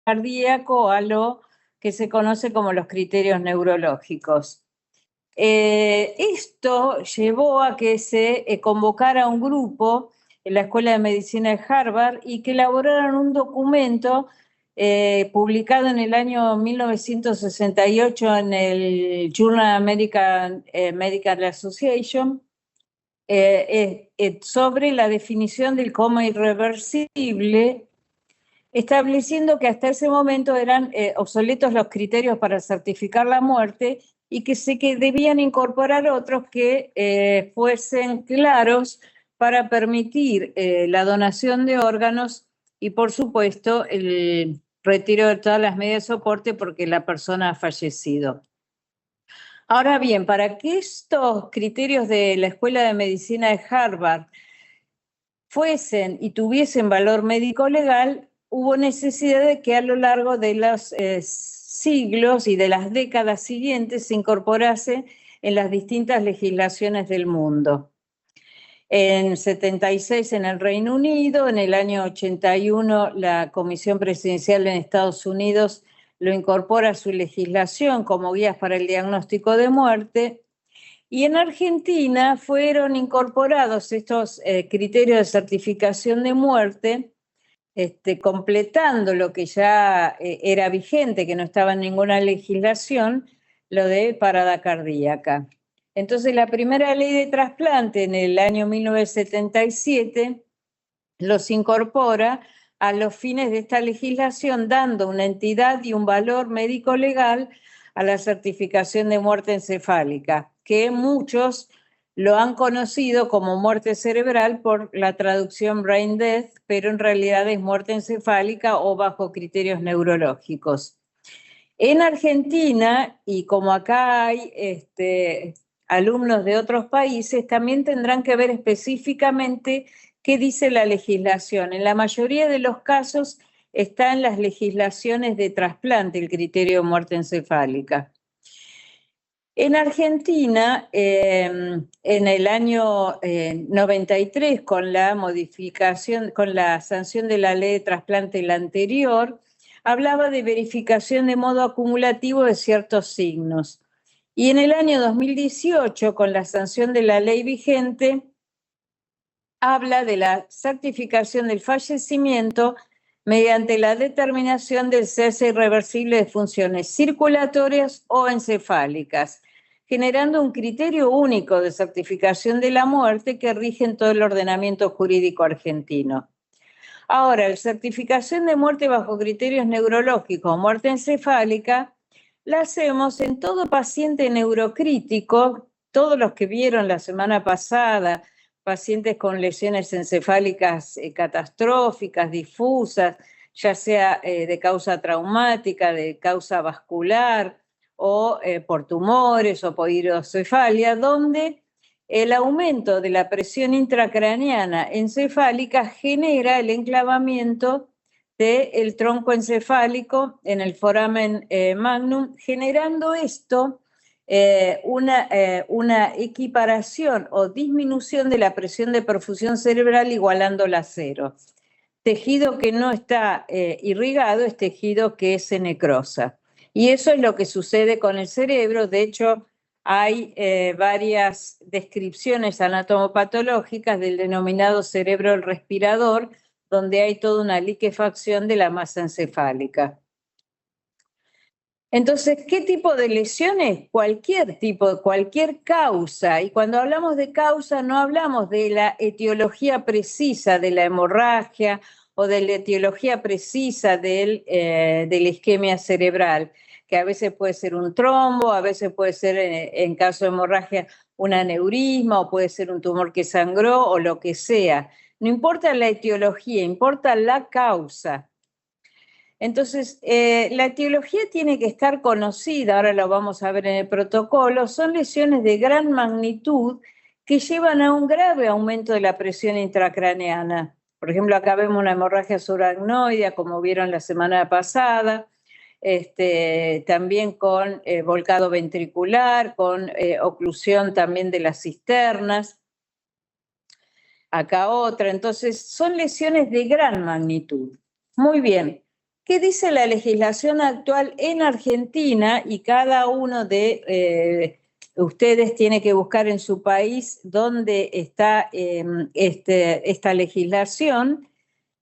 cardíaco a lo que se conoce como los criterios neurológicos. Esto llevó a que se convocara un grupo en la Escuela de Medicina de Harvard y que elaboraran un documento publicado en el año 1968 en el Journal American Medical Association sobre la definición del coma irreversible, estableciendo que hasta ese momento eran obsoletos los criterios para certificar la muerte y que debían incorporar otros que fuesen claros para permitir la donación de órganos y, por supuesto, el retiro de todas las medidas de soporte porque la persona ha fallecido. Ahora bien, para que estos criterios de la Escuela de Medicina de Harvard fuesen y tuviesen valor médico legal, hubo necesidad de que a lo largo de los siglos y de las décadas siguientes se incorporase en las distintas legislaciones del mundo. En 76 en el Reino Unido, en el año 81 la Comisión Presidencial en Estados Unidos lo incorpora a su legislación como guías para el diagnóstico de muerte. Y en Argentina fueron incorporados estos criterios de certificación de muerte, completando lo que ya era vigente, que no estaba en ninguna legislación, lo de parada cardíaca. Entonces, la primera ley de trasplante en el año 1977 los incorpora a los fines de esta legislación, dando una entidad y un valor médico legal a la certificación de muerte encefálica, que muchos lo han conocido como muerte cerebral por la traducción brain death, pero en realidad es muerte encefálica o bajo criterios neurológicos. En Argentina, y como acá hay alumnos de otros países, también tendrán que ver específicamente qué dice la legislación. En la mayoría de los casos está en las legislaciones de trasplante el criterio de muerte encefálica. En Argentina, en el año 93, con la modificación, con la sanción de la ley de trasplante la anterior, hablaba de verificación de modo acumulativo de ciertos signos. Y en el año 2018, con la sanción de la ley vigente, habla de la certificación del fallecimiento mediante la determinación del cese irreversible de funciones circulatorias o encefálicas, generando un criterio único de certificación de la muerte que rige en todo el ordenamiento jurídico argentino. Ahora, la certificación de muerte bajo criterios neurológicos o muerte encefálica la hacemos en todo paciente neurocrítico, todos los que vieron la semana pasada, pacientes con lesiones encefálicas catastróficas, difusas, ya sea de causa traumática, de causa vascular, o por tumores o por hidrocefalia, donde el aumento de la presión intracraneana encefálica genera el enclavamiento del tronco encefálico en el foramen magnum, generando esto una equiparación o disminución de la presión de perfusión cerebral igualándola a cero. Tejido que no está irrigado es tejido que se necrosa. Y eso es lo que sucede con el cerebro. De hecho, hay varias descripciones anatomopatológicas del denominado cerebro respirador, donde hay toda una liquefacción de la masa encefálica. Entonces, ¿qué tipo de lesiones? Cualquier tipo, cualquier causa. Y cuando hablamos de causa no hablamos de la etiología precisa de la hemorragia o de la etiología precisa de la isquemia cerebral, que a veces puede ser un trombo, a veces puede ser, en caso de hemorragia, un aneurisma, o puede ser un tumor que sangró, o lo que sea. No importa la etiología, importa la causa. Entonces, la etiología tiene que estar conocida, ahora lo vamos a ver en el protocolo, son lesiones de gran magnitud que llevan a un grave aumento de la presión intracraneana. Por ejemplo, acá vemos una hemorragia subaracnoidea, como vieron la semana pasada, también con volcado ventricular, con oclusión también de las cisternas. Acá otra, entonces son lesiones de gran magnitud. Muy bien. ¿Qué dice la legislación actual en Argentina? Y cada uno de ustedes tiene que buscar en su país dónde está esta legislación.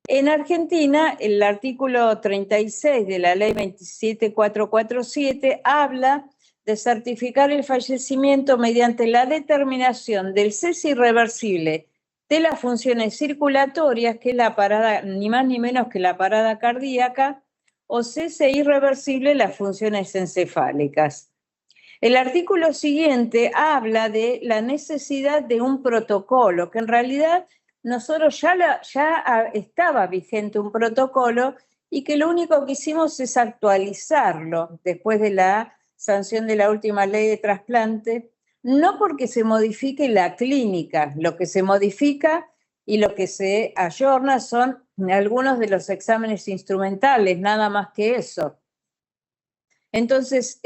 En Argentina, el artículo 36 de la ley 27447 habla de certificar el fallecimiento mediante la determinación del cese irreversible de las funciones circulatorias, que es la parada, ni más ni menos que la parada cardíaca, o cese irreversible de las funciones encefálicas. El artículo siguiente habla de la necesidad de un protocolo, que en realidad nosotros ya estaba vigente un protocolo y que lo único que hicimos es actualizarlo después de la sanción de la última ley de trasplante, no porque se modifique la clínica, lo que se modifica y lo que se ayorna son algunos de los exámenes instrumentales, nada más que eso. Entonces,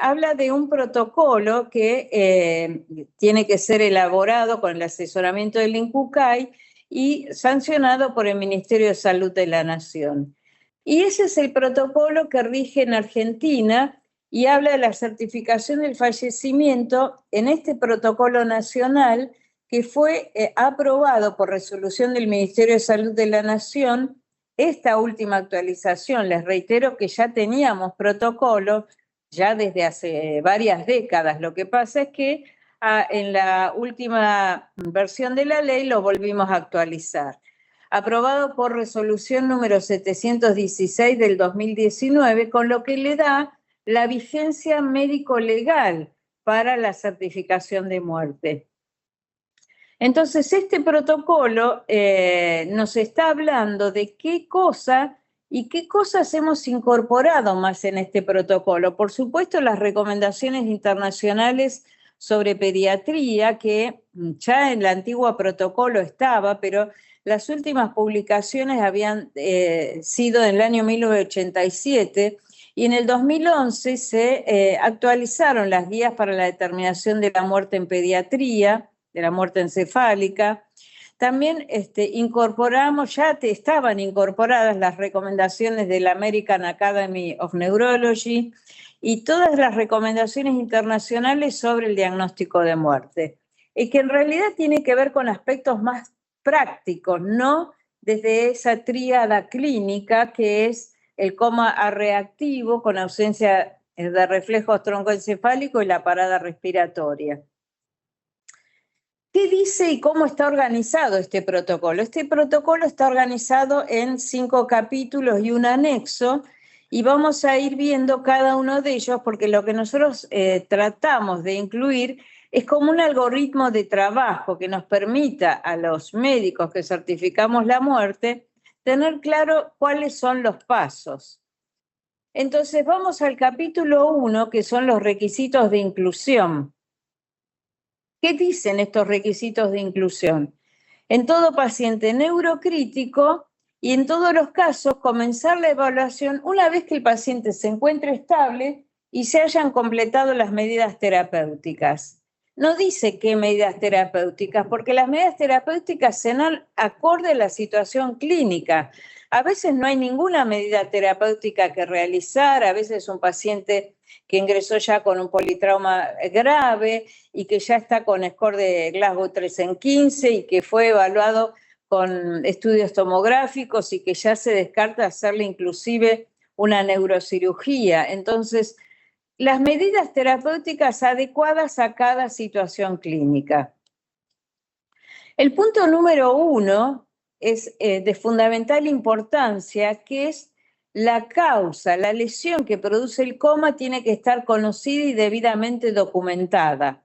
habla de un protocolo que tiene que ser elaborado con el asesoramiento del INCUCAI y sancionado por el Ministerio de Salud de la Nación. Y ese es el protocolo que rige en Argentina y habla de la certificación del fallecimiento en este protocolo nacional que fue aprobado por resolución del Ministerio de Salud de la Nación. Esta última actualización, les reitero que ya teníamos protocolo ya desde hace varias décadas. Lo que pasa es que en la última versión de la ley lo volvimos a actualizar. Aprobado por resolución número 716 del 2019, con lo que le da la vigencia médico-legal para la certificación de muerte. Entonces, este protocolo nos está hablando de qué cosa y qué cosas hemos incorporado más en este protocolo. Por supuesto, las recomendaciones internacionales sobre pediatría, que ya en el antiguo protocolo estaba, pero las últimas publicaciones habían sido en el año 1987, y en el 2011 se actualizaron las guías para la determinación de la muerte en pediatría, de la muerte encefálica. También incorporamos, ya estaban incorporadas las recomendaciones de la American Academy of Neurology y todas las recomendaciones internacionales sobre el diagnóstico de muerte, y que en realidad tiene que ver con aspectos más prácticos, no desde esa tríada clínica que es el coma arreactivo con ausencia de reflejos troncoencefálicos y la parada respiratoria. ¿Qué dice y cómo está organizado este protocolo? Este protocolo está organizado en 5 capítulos y un anexo, y vamos a ir viendo cada uno de ellos porque lo que nosotros tratamos de incluir es como un algoritmo de trabajo que nos permita a los médicos que certificamos la muerte tener claro cuáles son los pasos. Entonces vamos al capítulo 1, que son los requisitos de inclusión. ¿Qué dicen estos requisitos de inclusión? En todo paciente neurocrítico y en todos los casos comenzar la evaluación una vez que el paciente se encuentre estable y se hayan completado las medidas terapéuticas. No dice qué medidas terapéuticas, porque las medidas terapéuticas se dan acorde a la situación clínica. A veces no hay ninguna medida terapéutica que realizar, a veces un paciente que ingresó ya con un politrauma grave y que ya está con score de Glasgow 3 en 15 y que fue evaluado con estudios tomográficos y que ya se descarta hacerle inclusive una neurocirugía. Entonces, las medidas terapéuticas adecuadas a cada situación clínica. El punto número 1 es de fundamental importancia, que es la causa, la lesión que produce el coma tiene que estar conocida y debidamente documentada,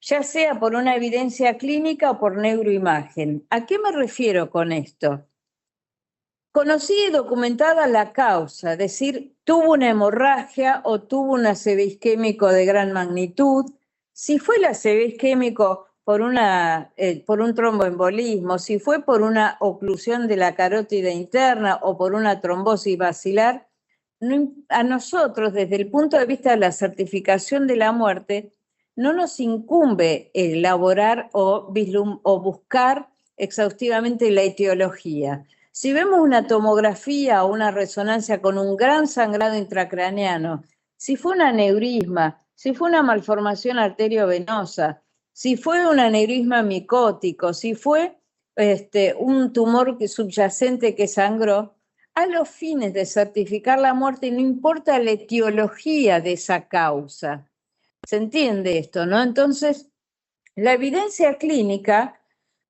ya sea por una evidencia clínica o por neuroimagen. ¿A qué me refiero con esto? Conocida y documentada la causa, es decir, tuvo una hemorragia o tuvo un ACV isquémico de gran magnitud. Si fue el ACV isquémico por un tromboembolismo, si fue por una oclusión de la carótida interna o por una trombosis basilar, a nosotros, desde el punto de vista de la certificación de la muerte, no nos incumbe elaborar o buscar exhaustivamente la etiología. Si vemos una tomografía o una resonancia con un gran sangrado intracraneano, si fue un aneurisma, si fue una malformación arteriovenosa, si fue un aneurisma micótico, si fue un tumor subyacente que sangró, a los fines de certificar la muerte no importa la etiología de esa causa. ¿Se entiende esto, no? Entonces, la evidencia clínica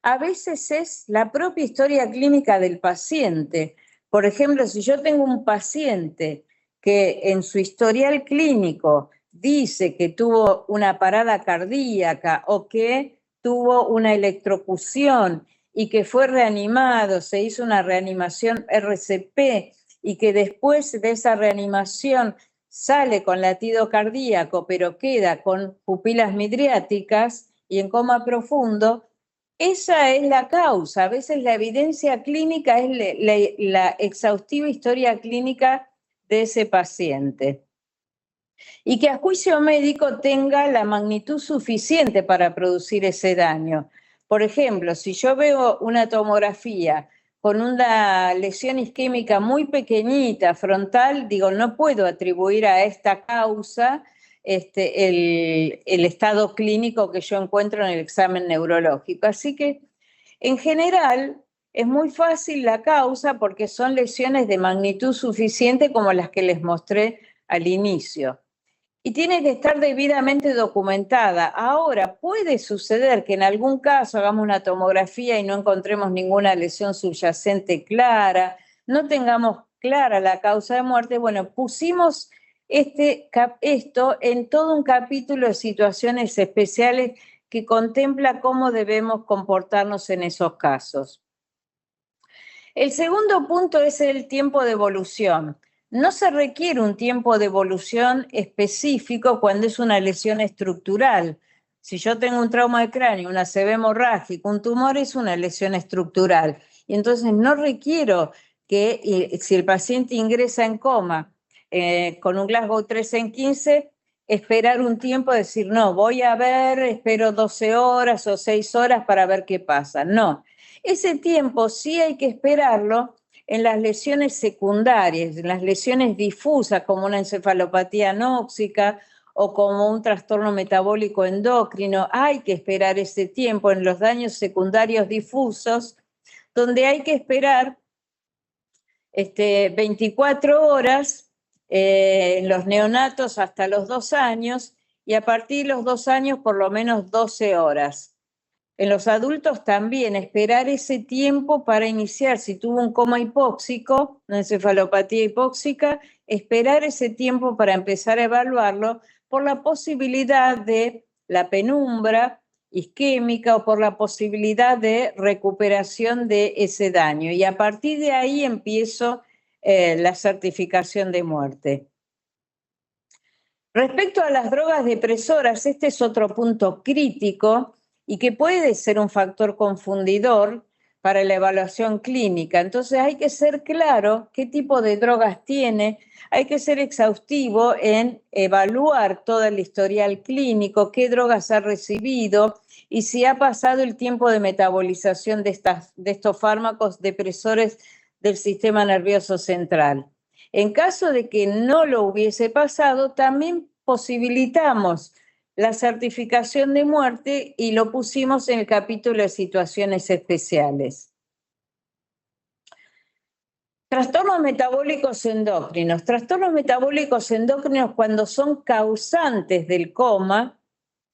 a veces es la propia historia clínica del paciente. Por ejemplo, si yo tengo un paciente que en su historial clínico dice que tuvo una parada cardíaca o que tuvo una electrocución y que fue reanimado, se hizo una reanimación RCP y que después de esa reanimación sale con latido cardíaco, pero queda con pupilas midriáticas y en coma profundo, esa es la causa. A veces la evidencia clínica es la exhaustiva historia clínica de ese paciente. Y que a juicio médico tenga la magnitud suficiente para producir ese daño. Por ejemplo, si yo veo una tomografía con una lesión isquémica muy pequeñita, frontal, digo, no puedo atribuir a esta causa el estado clínico que yo encuentro en el examen neurológico. Así que, en general, es muy fácil la causa porque son lesiones de magnitud suficiente como las que les mostré al inicio. Y tiene que estar debidamente documentada. Ahora, puede suceder que en algún caso hagamos una tomografía y no encontremos ninguna lesión subyacente clara, no tengamos clara la causa de muerte. Bueno, pusimos esto en todo un capítulo de situaciones especiales que contempla cómo debemos comportarnos en esos casos. El segundo punto es el tiempo de evolución. No se requiere un tiempo de evolución específico cuando es una lesión estructural. Si yo tengo un trauma de cráneo, una ACV hemorrágica, un tumor es una lesión estructural. Y entonces no requiero que, si el paciente ingresa en coma con un Glasgow 3 en 15, esperar un tiempo, decir, no, voy a ver, espero 12 horas o 6 horas para ver qué pasa. No, ese tiempo sí hay que esperarlo en las lesiones secundarias, en las lesiones difusas como una encefalopatía anóxica o como un trastorno metabólico endocrino. Hay que esperar ese tiempo en los daños secundarios difusos, donde hay que esperar 24 horas en los neonatos hasta los 2 años y a partir de los 2 años por lo menos 12 horas. En los adultos también, esperar ese tiempo para iniciar, si tuvo un coma hipóxico, una encefalopatía hipóxica, esperar ese tiempo para empezar a evaluarlo por la posibilidad de la penumbra isquémica o por la posibilidad de recuperación de ese daño. Y a partir de ahí empiezo la certificación de muerte. Respecto a las drogas depresoras, este es otro punto crítico y que puede ser un factor confundidor para la evaluación clínica. Entonces hay que ser claro qué tipo de drogas tiene, hay que ser exhaustivo en evaluar todo el historial clínico, qué drogas ha recibido y si ha pasado el tiempo de metabolización de estos fármacos depresores del sistema nervioso central. En caso de que no lo hubiese pasado, también posibilitamos la certificación de muerte y lo pusimos en el capítulo de situaciones especiales. Trastornos metabólicos endocrinos. Trastornos metabólicos endocrinos cuando son causantes del coma,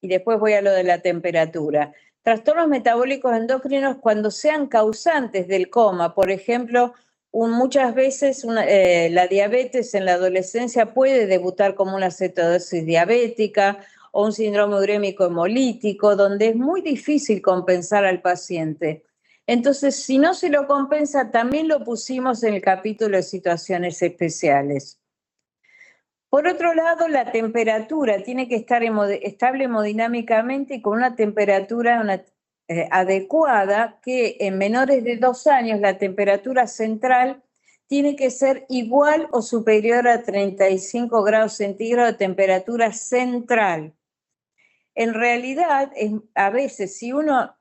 y después voy a lo de la temperatura. Trastornos metabólicos endocrinos cuando sean causantes del coma, por ejemplo, muchas veces la diabetes en la adolescencia puede debutar como una cetosis diabética o un síndrome urémico hemolítico, donde es muy difícil compensar al paciente. Entonces, si no se lo compensa, también lo pusimos en el capítulo de situaciones especiales. Por otro lado, la temperatura tiene que estar estable hemodinámicamente y con una temperatura adecuada, que en menores de 2 años la temperatura central tiene que ser igual o superior a 35 grados centígrados de temperatura central. En realidad, a veces si uno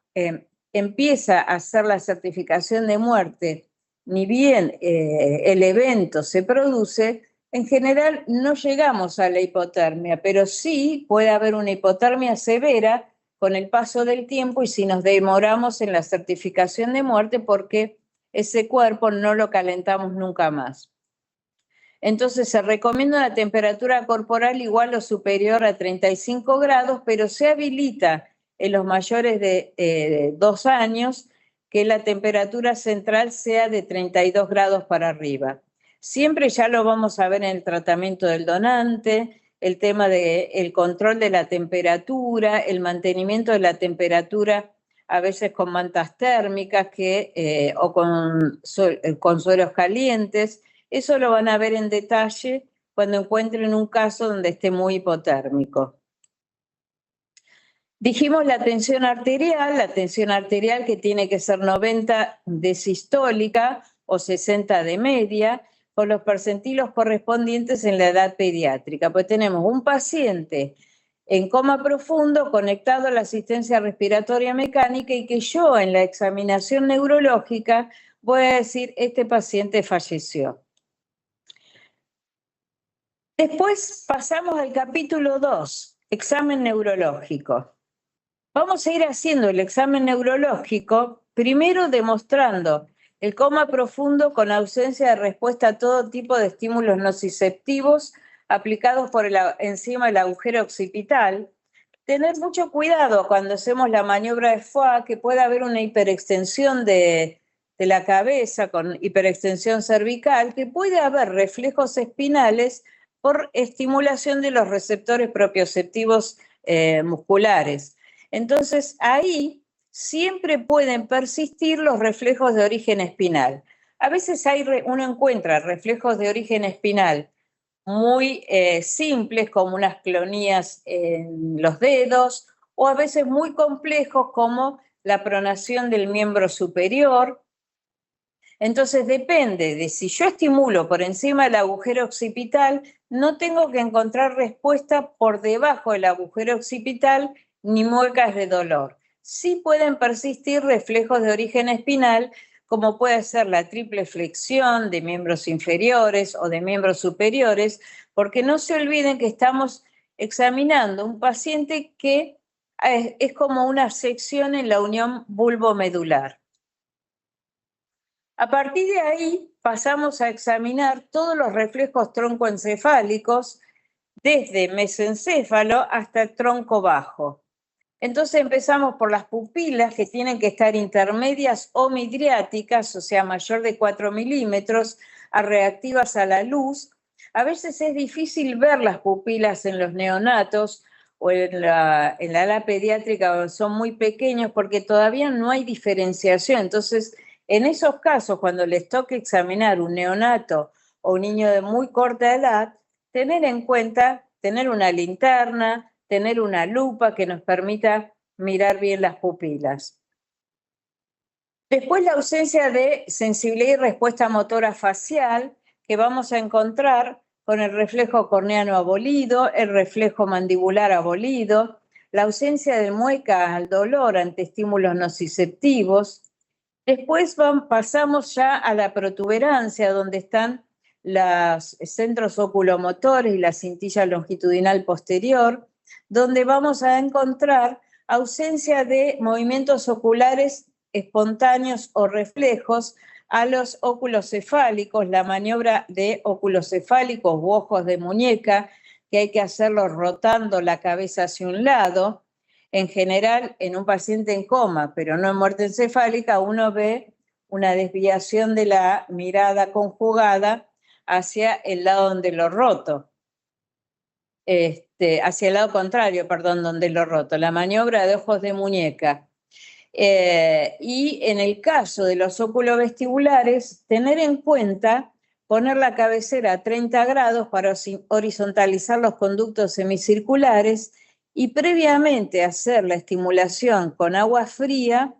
empieza a hacer la certificación de muerte ni bien el evento se produce, en general no llegamos a la hipotermia, pero sí puede haber una hipotermia severa con el paso del tiempo y si nos demoramos en la certificación de muerte porque ese cuerpo no lo calentamos nunca más. Entonces se recomienda una temperatura corporal igual o superior a 35 grados, pero se habilita en los mayores de 2 años que la temperatura central sea de 32 grados para arriba. Siempre ya lo vamos a ver en el tratamiento del donante, el tema del control de la temperatura, el mantenimiento de la temperatura, a veces con mantas térmicas o con sueros calientes. Eso lo van a ver en detalle cuando encuentren un caso donde esté muy hipotérmico. Dijimos la tensión arterial que tiene que ser 90 de sistólica o 60 de media, con los percentilos correspondientes en la edad pediátrica. Pues tenemos un paciente en coma profundo conectado a la asistencia respiratoria mecánica y que yo en la examinación neurológica voy a decir, este paciente falleció. Después pasamos al capítulo 2, examen neurológico. Vamos a ir haciendo el examen neurológico, primero demostrando el coma profundo con ausencia de respuesta a todo tipo de estímulos nociceptivos aplicados por encima del agujero occipital. Tener mucho cuidado cuando hacemos la maniobra de Foix, que puede haber una hiperextensión de la cabeza con hiperextensión cervical, que puede haber reflejos espinales por estimulación de los receptores propioceptivos musculares. Entonces, ahí siempre pueden persistir los reflejos de origen espinal. A veces uno encuentra reflejos de origen espinal muy simples, como unas clonías en los dedos, o a veces muy complejos, como la pronación del miembro superior. Entonces depende de si yo estimulo por encima del agujero occipital, no tengo que encontrar respuesta por debajo del agujero occipital ni muecas de dolor. Sí pueden persistir reflejos de origen espinal, como puede ser la triple flexión de miembros inferiores o de miembros superiores, porque no se olviden que estamos examinando un paciente que es como una sección en la unión bulbomedular. A partir de ahí pasamos a examinar todos los reflejos troncoencefálicos desde mesencéfalo hasta el tronco bajo. Entonces empezamos por las pupilas que tienen que estar intermedias o midriáticas, o sea, mayor de 4 milímetros, a reactivas a la luz. A veces es difícil ver las pupilas en los neonatos o en la ala pediátrica son muy pequeños porque todavía no hay diferenciación. Entonces, en esos casos, cuando les toque examinar un neonato o un niño de muy corta edad, tener en cuenta, tener una linterna, tener una lupa que nos permita mirar bien las pupilas. Después la ausencia de sensibilidad y respuesta motora facial, que vamos a encontrar con el reflejo corneano abolido, el reflejo mandibular abolido, la ausencia de mueca al dolor ante estímulos nociceptivos. Después pasamos ya a la protuberancia, donde están los centros oculomotores y la cintilla longitudinal posterior, donde vamos a encontrar ausencia de movimientos oculares espontáneos o reflejos a los óculos cefálicos, la maniobra de óculos cefálicos u ojos de muñeca, que hay que hacerlo rotando la cabeza hacia un lado. En general, en un paciente en coma, pero no en muerte encefálica, uno ve una desviación de la mirada conjugada hacia el lado donde lo roto. Hacia el lado contrario, perdón, donde lo roto, la maniobra de ojos de muñeca. Y en el caso de los oculovestibulares, tener en cuenta poner la cabecera a 30 grados para horizontalizar los conductos semicirculares y previamente hacer la estimulación con agua fría,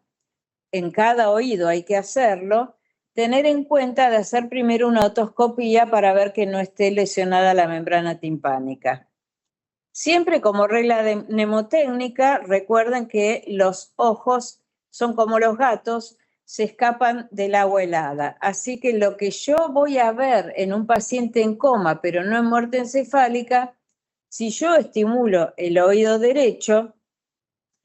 en cada oído hay que hacerlo, tener en cuenta de hacer primero una otoscopía para ver que no esté lesionada la membrana timpánica. Siempre como regla de mnemotécnica, recuerden que los ojos son como los gatos, se escapan del agua helada. Así que lo que yo voy a ver en un paciente en coma, pero no en muerte encefálica, si yo estimulo el oído derecho,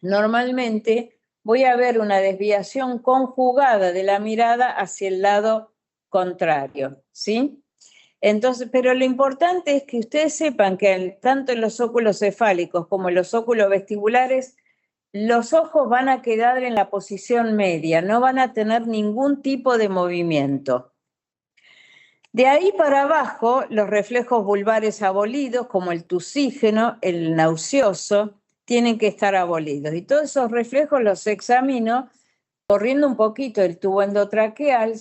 normalmente voy a ver una desviación conjugada de la mirada hacia el lado contrario, ¿sí? Entonces, pero lo importante es que ustedes sepan que tanto en los óculos cefálicos como en los óculos vestibulares, los ojos van a quedar en la posición media, no van a tener ningún tipo de movimiento. De ahí para abajo, los reflejos vulvares abolidos, como el tusígeno, el nauseoso, tienen que estar abolidos. Y todos esos reflejos los examino corriendo un poquito el tubo endotraqueal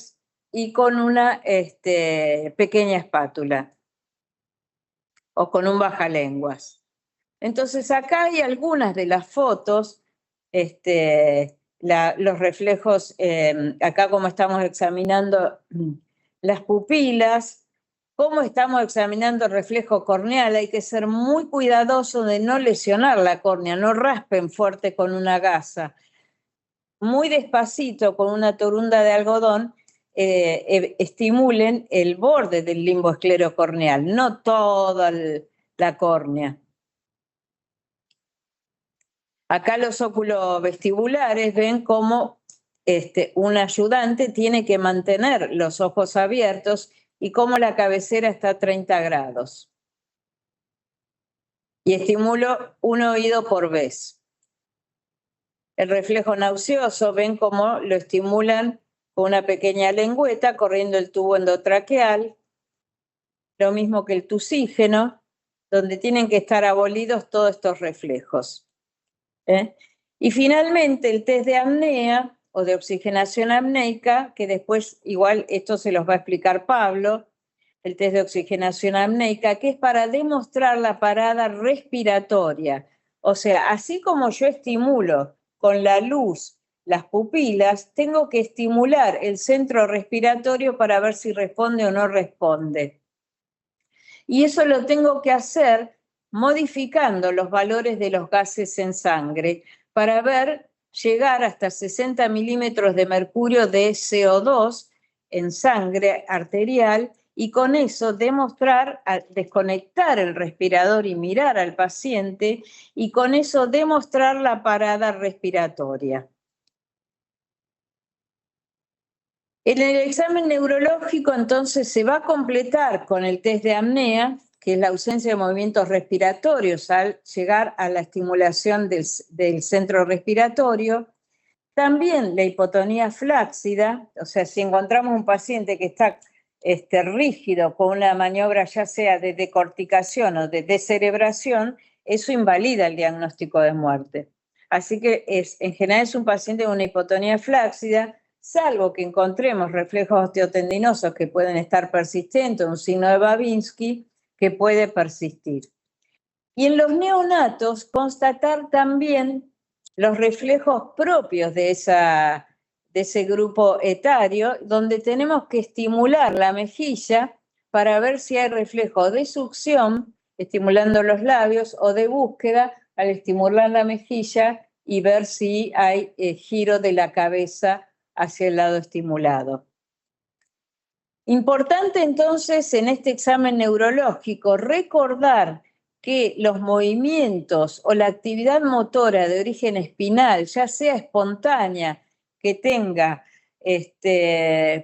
y con una pequeña espátula o con un bajalenguas. Entonces acá hay algunas de las fotos, los reflejos, acá como estamos examinando las pupilas, cómo estamos examinando el reflejo corneal, hay que ser muy cuidadoso de no lesionar la córnea, no raspen fuerte con una gasa. Muy despacito, con una torunda de algodón, estimulen el borde del limbo esclerocorneal, no toda la córnea. Acá los óculos vestibulares ven cómo un ayudante tiene que mantener los ojos abiertos y cómo la cabecera está a 30 grados. Y estimulo un oído por vez. El reflejo nauseoso, ven cómo lo estimulan con una pequeña lengüeta corriendo el tubo endotraqueal, lo mismo que el tusígeno, donde tienen que estar abolidos todos estos reflejos. Y finalmente el test de apnea o de oxigenación apneica, que después igual esto se los va a explicar Pablo, el test de oxigenación apneica, que es para demostrar la parada respiratoria. O sea, así como yo estimulo con la luz las pupilas, tengo que estimular el centro respiratorio para ver si responde o no responde. Y eso lo tengo que hacer modificando los valores de los gases en sangre para ver llegar hasta 60 milímetros de mercurio de CO2 en sangre arterial y con eso demostrar, desconectar el respirador y mirar al paciente y con eso demostrar la parada respiratoria. En el examen neurológico entonces se va a completar con el test de apnea, que es la ausencia de movimientos respiratorios al llegar a la estimulación del centro respiratorio. También la hipotonía flácida, o sea, si encontramos un paciente que está rígido con una maniobra ya sea de decorticación o de descerebración, eso invalida el diagnóstico de muerte. Así que en general es un paciente con una hipotonía flácida, salvo que encontremos reflejos osteotendinosos que pueden estar persistentes, un signo de Babinski que puede persistir. Y en los neonatos constatar también los reflejos propios de ese grupo etario, donde tenemos que estimular la mejilla para ver si hay reflejo de succión, estimulando los labios, o de búsqueda al estimular la mejilla y ver si hay giro de la cabeza hacia el lado estimulado. Importante entonces en este examen neurológico recordar que los movimientos o la actividad motora de origen espinal, ya sea espontánea, que tenga,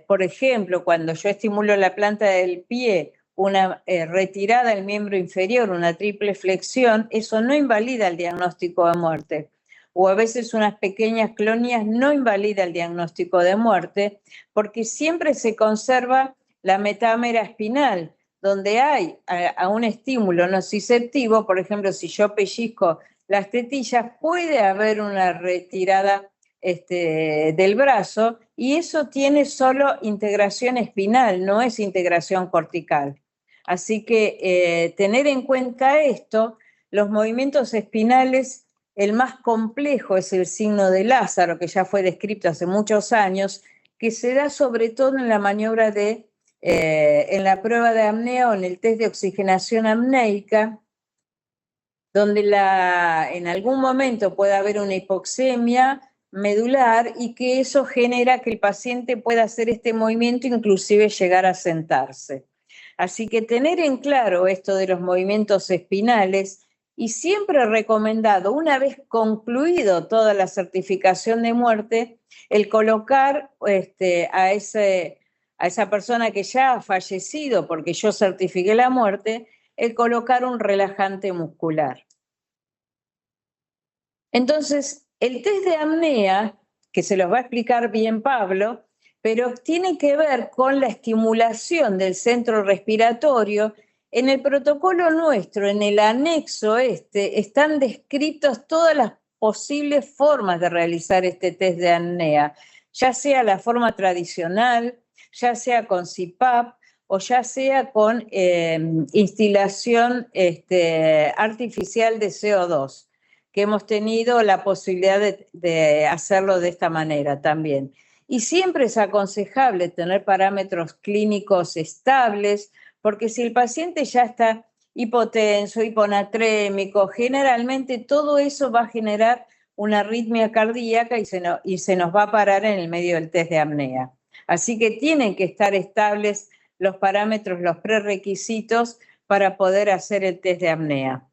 por ejemplo, cuando yo estimulo la planta del pie, una retirada del miembro inferior, una triple flexión, eso no invalida el diagnóstico de muerte. O a veces unas pequeñas clonías no invalida el diagnóstico de muerte, porque siempre se conserva la metámera espinal, donde hay a un estímulo nociceptivo, por ejemplo, si yo pellizco las tetillas, puede haber una retirada del brazo, y eso tiene solo integración espinal, no es integración cortical. Así que tener en cuenta esto, los movimientos espinales, el más complejo es el signo de Lázaro, que ya fue descrito hace muchos años, que se da sobre todo en la maniobra en la prueba de apnea o en el test de oxigenación apneica, donde en algún momento puede haber una hipoxemia medular y que eso genera que el paciente pueda hacer este movimiento, inclusive llegar a sentarse. Así que tener en claro esto de los movimientos espinales y siempre recomendado, una vez concluido toda la certificación de muerte, el colocar a esa persona que ya ha fallecido, porque yo certifiqué la muerte, el colocar un relajante muscular. Entonces, el test de apnea, que se los va a explicar bien Pablo, pero tiene que ver con la estimulación del centro respiratorio. En el protocolo nuestro, en el anexo están descritas todas las posibles formas de realizar este test de apnea, ya sea la forma tradicional, ya sea con CPAP o ya sea con instilación artificial de CO2, que hemos tenido la posibilidad de hacerlo de esta manera también. Y siempre es aconsejable tener parámetros clínicos estables, porque si el paciente ya está hipotenso, hiponatrémico, generalmente todo eso va a generar una arritmia cardíaca y se nos va a parar en el medio del test de apnea. Así que tienen que estar estables los parámetros, los prerequisitos para poder hacer el test de apnea.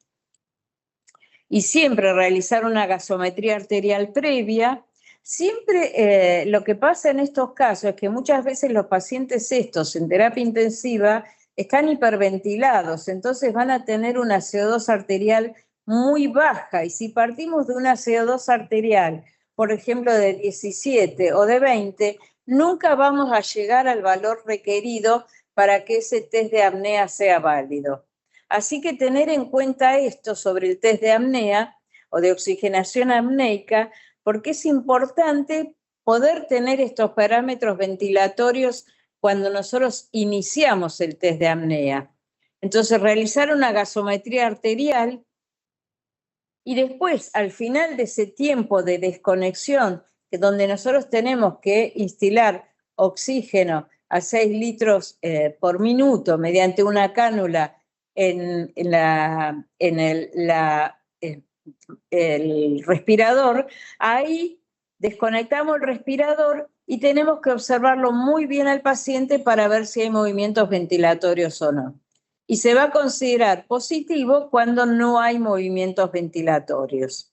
Y siempre realizar una gasometría arterial previa. Siempre lo que pasa en estos casos es que muchas veces los pacientes estos en terapia intensiva están hiperventilados, entonces van a tener una CO2 arterial muy baja, y si partimos de una CO2 arterial, por ejemplo, de 17 o de 20, nunca vamos a llegar al valor requerido para que ese test de apnea sea válido. Así que tener en cuenta esto sobre el test de apnea o de oxigenación apneica, porque es importante poder tener estos parámetros ventilatorios cuando nosotros iniciamos el test de apnea. Entonces, realizar una gasometría arterial y después, al final de ese tiempo de desconexión, donde nosotros tenemos que instilar oxígeno a 6 litros por minuto mediante una cánula en el respirador, ahí desconectamos el respirador y tenemos que observarlo muy bien al paciente para ver si hay movimientos ventilatorios o no. Y se va a considerar positivo cuando no hay movimientos ventilatorios.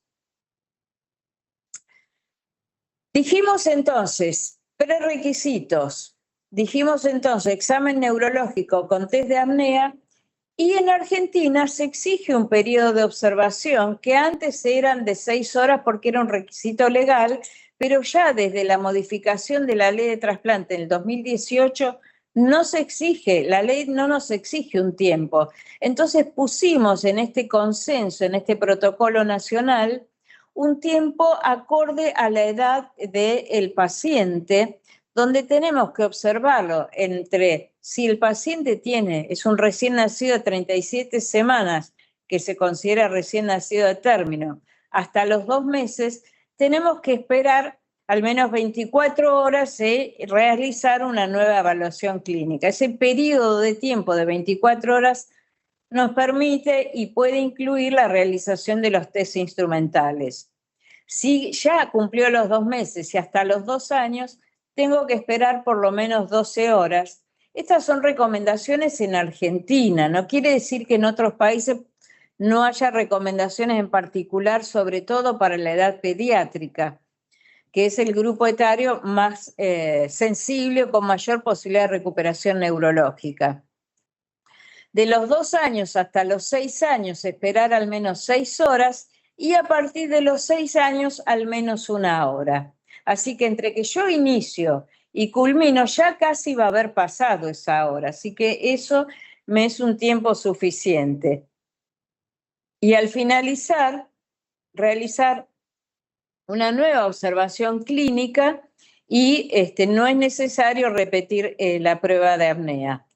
Dijimos entonces, prerequisitos. Dijimos entonces, examen neurológico con test de apnea. Y en Argentina se exige un periodo de observación que antes eran de 6 horas porque era un requisito legal, pero ya desde la modificación de la ley de trasplante en el 2018 no se exige, la ley no nos exige un tiempo. Entonces pusimos en este consenso, en este protocolo nacional, un tiempo acorde a la edad del paciente, donde tenemos que observarlo entre si el paciente es un recién nacido de 37 semanas, que se considera recién nacido de término, hasta los 2 meses, tenemos que esperar al menos 24 horas y realizar una nueva evaluación clínica. Ese periodo de tiempo de 24 horas nos permite y puede incluir la realización de los test instrumentales. Si ya cumplió los 2 meses y hasta los 2 años, tengo que esperar por lo menos 12 horas. Estas son recomendaciones en Argentina, no quiere decir que en otros países no haya recomendaciones en particular, sobre todo para la edad pediátrica, que es el grupo etario más sensible, con mayor posibilidad de recuperación neurológica. De los 2 años hasta los 6 años, esperar al menos 6 horas, y a partir de los 6 años, al menos 1 hora. Así que entre que yo inicio y culmino, ya casi va a haber pasado esa hora. Así que eso me es un tiempo suficiente. Y al finalizar, realizar una nueva observación clínica y no es necesario repetir la prueba de apnea.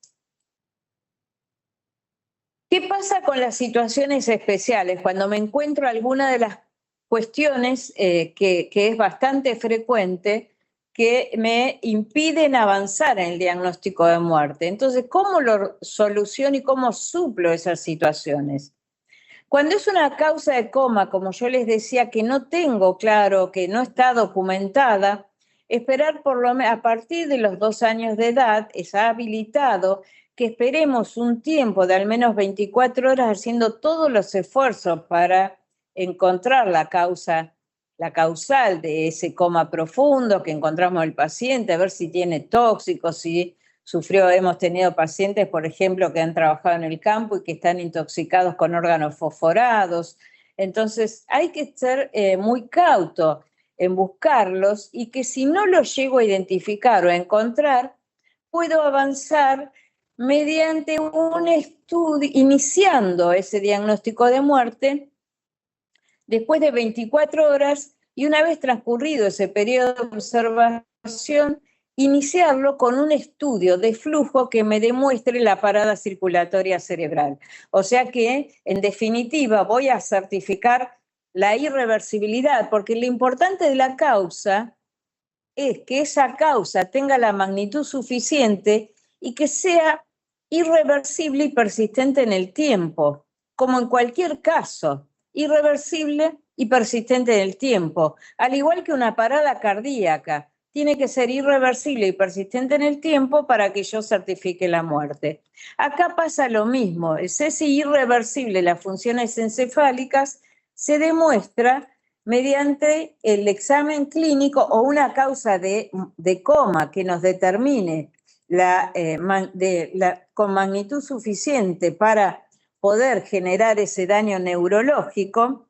¿Qué pasa con las situaciones especiales? Cuando me encuentro alguna de las cuestiones que es bastante frecuente, que me impiden avanzar en el diagnóstico de muerte. Entonces, ¿cómo lo soluciono y cómo suplo esas situaciones? Cuando es una causa de coma, como yo les decía, que no tengo claro, que no está documentada, esperar por lo menos a partir de los 2 años de edad es habilitado que esperemos un tiempo de al menos 24 horas haciendo todos los esfuerzos para encontrar la causal de ese coma profundo, que encontramos el paciente, a ver si tiene tóxicos, si hemos tenido pacientes, por ejemplo, que han trabajado en el campo y que están intoxicados con órganos fosforados. Entonces, hay que ser muy cauto en buscarlos y que si no los llego a identificar o a encontrar, puedo avanzar mediante un estudio, iniciando ese diagnóstico de muerte después de 24 horas y una vez transcurrido ese periodo de observación, iniciarlo con un estudio de flujo que me demuestre la parada circulatoria cerebral. O sea que, en definitiva, voy a certificar la irreversibilidad, porque lo importante de la causa es que esa causa tenga la magnitud suficiente y que sea irreversible y persistente en el tiempo, como en cualquier caso, irreversible y persistente en el tiempo, al igual que una parada cardíaca. Tiene que ser irreversible y persistente en el tiempo para que yo certifique la muerte. Acá pasa lo mismo, es irreversible las funciones encefálicas se demuestra mediante el examen clínico o una causa de coma que nos determine con magnitud suficiente para poder generar ese daño neurológico.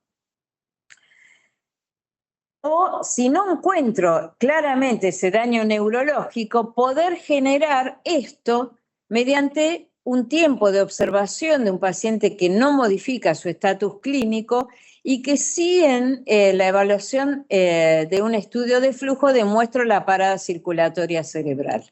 O si no encuentro claramente ese daño neurológico, poder generar esto mediante un tiempo de observación de un paciente que no modifica su estatus clínico y que sí en la evaluación de un estudio de flujo demuestra la parada circulatoria cerebral.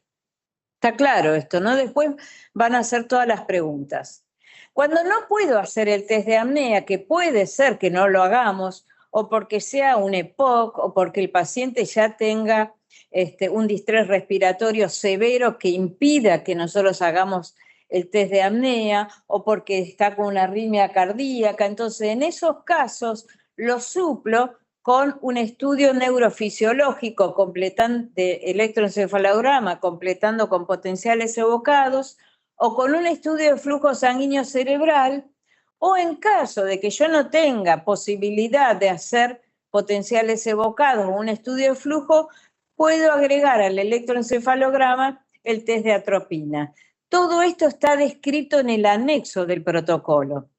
Está claro esto, ¿no? Después van a hacer todas las preguntas. Cuando no puedo hacer el test de apnea, que puede ser que no lo hagamos, o porque sea un EPOC, o porque el paciente ya tenga un distrés respiratorio severo que impida que nosotros hagamos el test de apnea, o porque está con una arritmia cardíaca. Entonces, en esos casos, lo suplo con un estudio neurofisiológico de electroencefalograma, completando con potenciales evocados, o con un estudio de flujo sanguíneo cerebral, o en caso de que yo no tenga posibilidad de hacer potenciales evocados o un estudio de flujo, puedo agregar al electroencefalograma el test de atropina. Todo esto está descrito en el anexo del protocolo.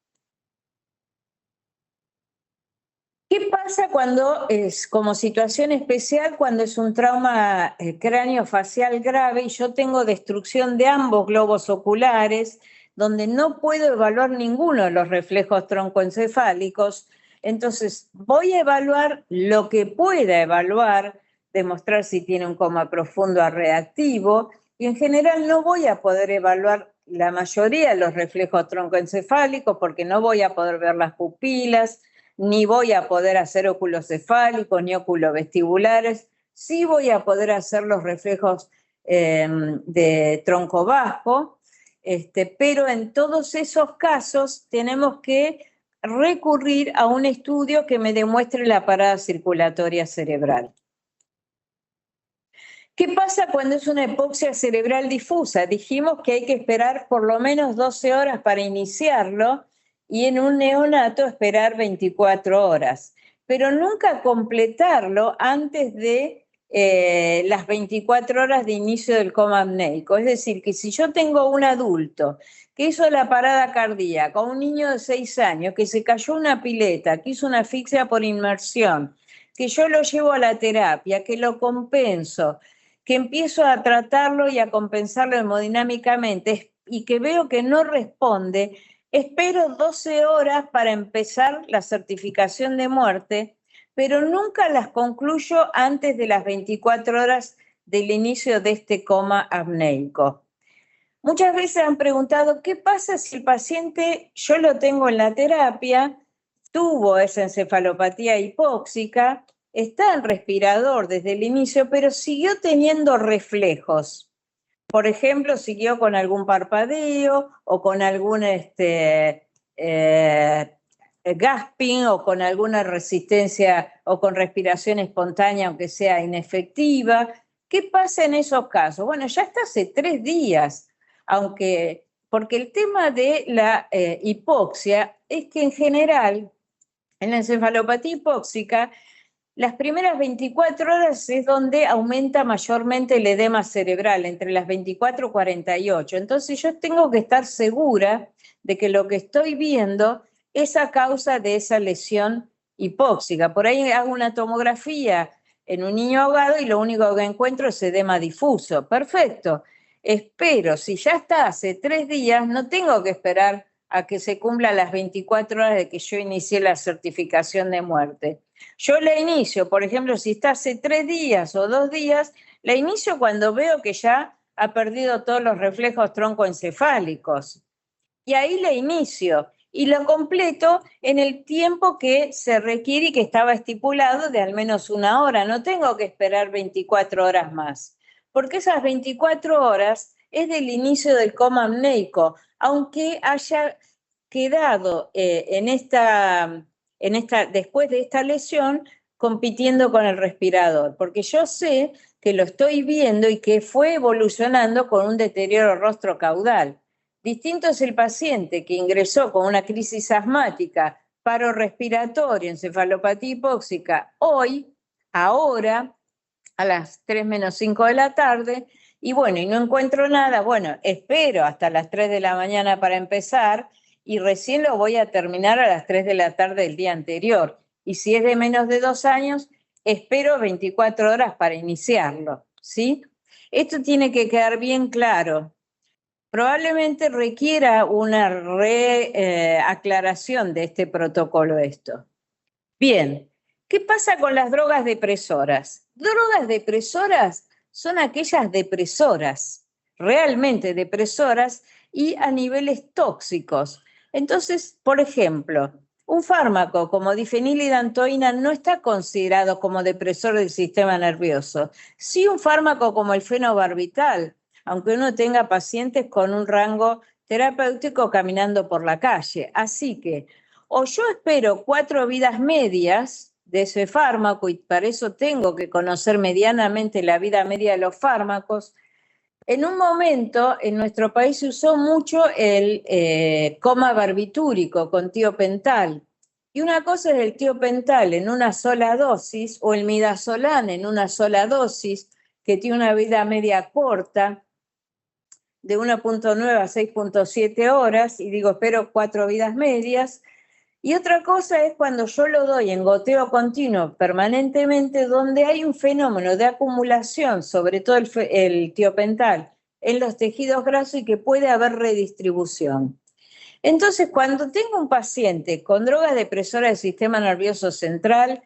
¿Qué pasa cuando es como situación especial, cuando es un trauma craneofacial grave y yo tengo destrucción de ambos globos oculares, donde no puedo evaluar ninguno de los reflejos troncoencefálicos? Entonces voy a evaluar lo que pueda evaluar, demostrar si tiene un coma profundo reactivo, y en general no voy a poder evaluar la mayoría de los reflejos troncoencefálicos porque no voy a poder ver las pupilas, ni voy a poder hacer oculocefálicos ni oculovestibulares. Sí voy a poder hacer los reflejos de tronco bajo, pero en todos esos casos tenemos que recurrir a un estudio que me demuestre la parada circulatoria cerebral. ¿Qué pasa cuando es una hipoxia cerebral difusa? Dijimos que hay que esperar por lo menos 12 horas para iniciarlo y en un neonato esperar 24 horas, pero nunca completarlo antes de las 24 horas de inicio del coma apneico. Es decir, que si yo tengo un adulto que hizo la parada cardíaca, un niño de 6 años que se cayó una pileta, que hizo una asfixia por inmersión, que yo lo llevo a la terapia, que lo compenso, que empiezo a tratarlo y a compensarlo hemodinámicamente y que veo que no responde, espero 12 horas para empezar la certificación de muerte, pero nunca las concluyo antes de las 24 horas del inicio de este coma apneico. Muchas veces han preguntado, ¿qué pasa si el paciente, yo lo tengo en la terapia, tuvo esa encefalopatía hipóxica, está en respirador desde el inicio, pero siguió teniendo reflejos? Por ejemplo, siguió con algún parpadeo o con algún gasping o con alguna resistencia o con respiración espontánea, aunque sea inefectiva. ¿Qué pasa en esos casos? Bueno, ya está hace 3 días, porque el tema de la hipoxia es que en general, en la encefalopatía hipóxica, las primeras 24 horas es donde aumenta mayormente el edema cerebral, entre las 24 y 48. Entonces yo tengo que estar segura de que lo que estoy viendo es a causa de esa lesión hipóxica. Por ahí hago una tomografía en un niño ahogado y lo único que encuentro es edema difuso. Perfecto. Espero, si ya está hace 3 días, no tengo que esperar a que se cumplan las 24 horas de que yo inicié la certificación de muerte. Yo la inicio, por ejemplo, si está hace 3 días o 2 días, la inicio cuando veo que ya ha perdido todos los reflejos troncoencefálicos. Y ahí la inicio y lo completo en el tiempo que se requiere y que estaba estipulado de al menos 1 hora. No tengo que esperar 24 horas más, porque esas 24 horas es del inicio del coma apneico, aunque haya quedado después de esta lesión compitiendo con el respirador, porque yo sé que lo estoy viendo y que fue evolucionando con un deterioro rostrocaudal. Distinto es el paciente que ingresó con una crisis asmática, paro respiratorio, encefalopatía hipóxica, ahora, a las 3 menos 5 de la tarde, y bueno, y no encuentro nada, bueno, espero hasta las 3 de la mañana para empezar, y recién lo voy a terminar a las 3 de la tarde del día anterior. Y si es de menos de 2 años, espero 24 horas para iniciarlo, ¿sí? Esto tiene que quedar bien claro. Probablemente requiera una reaclaración de este protocolo esto. Bien, ¿qué pasa con las drogas depresoras? Drogas depresoras son aquellas depresoras, realmente depresoras y a niveles tóxicos. Entonces, por ejemplo, un fármaco como difenilidantoína no está considerado como depresor del sistema nervioso. Sí, un fármaco como el fenobarbital, aunque uno tenga pacientes con un rango terapéutico caminando por la calle. Así que, o yo espero 4 vidas medias de ese fármaco, y para eso tengo que conocer medianamente la vida media de los fármacos. En un momento, en nuestro país se usó mucho el coma barbitúrico con tiopental. Y una cosa es el tiopental en una sola dosis, o el midazolam en una sola dosis, que tiene una vida media corta, de 1.9 a 6.7 horas, y digo, espero 4 vidas medias. Y otra cosa es cuando yo lo doy en goteo continuo permanentemente, donde hay un fenómeno de acumulación, sobre todo el tiopental, en los tejidos grasos y que puede haber redistribución. Entonces, cuando tengo un paciente con drogas depresoras del sistema nervioso central,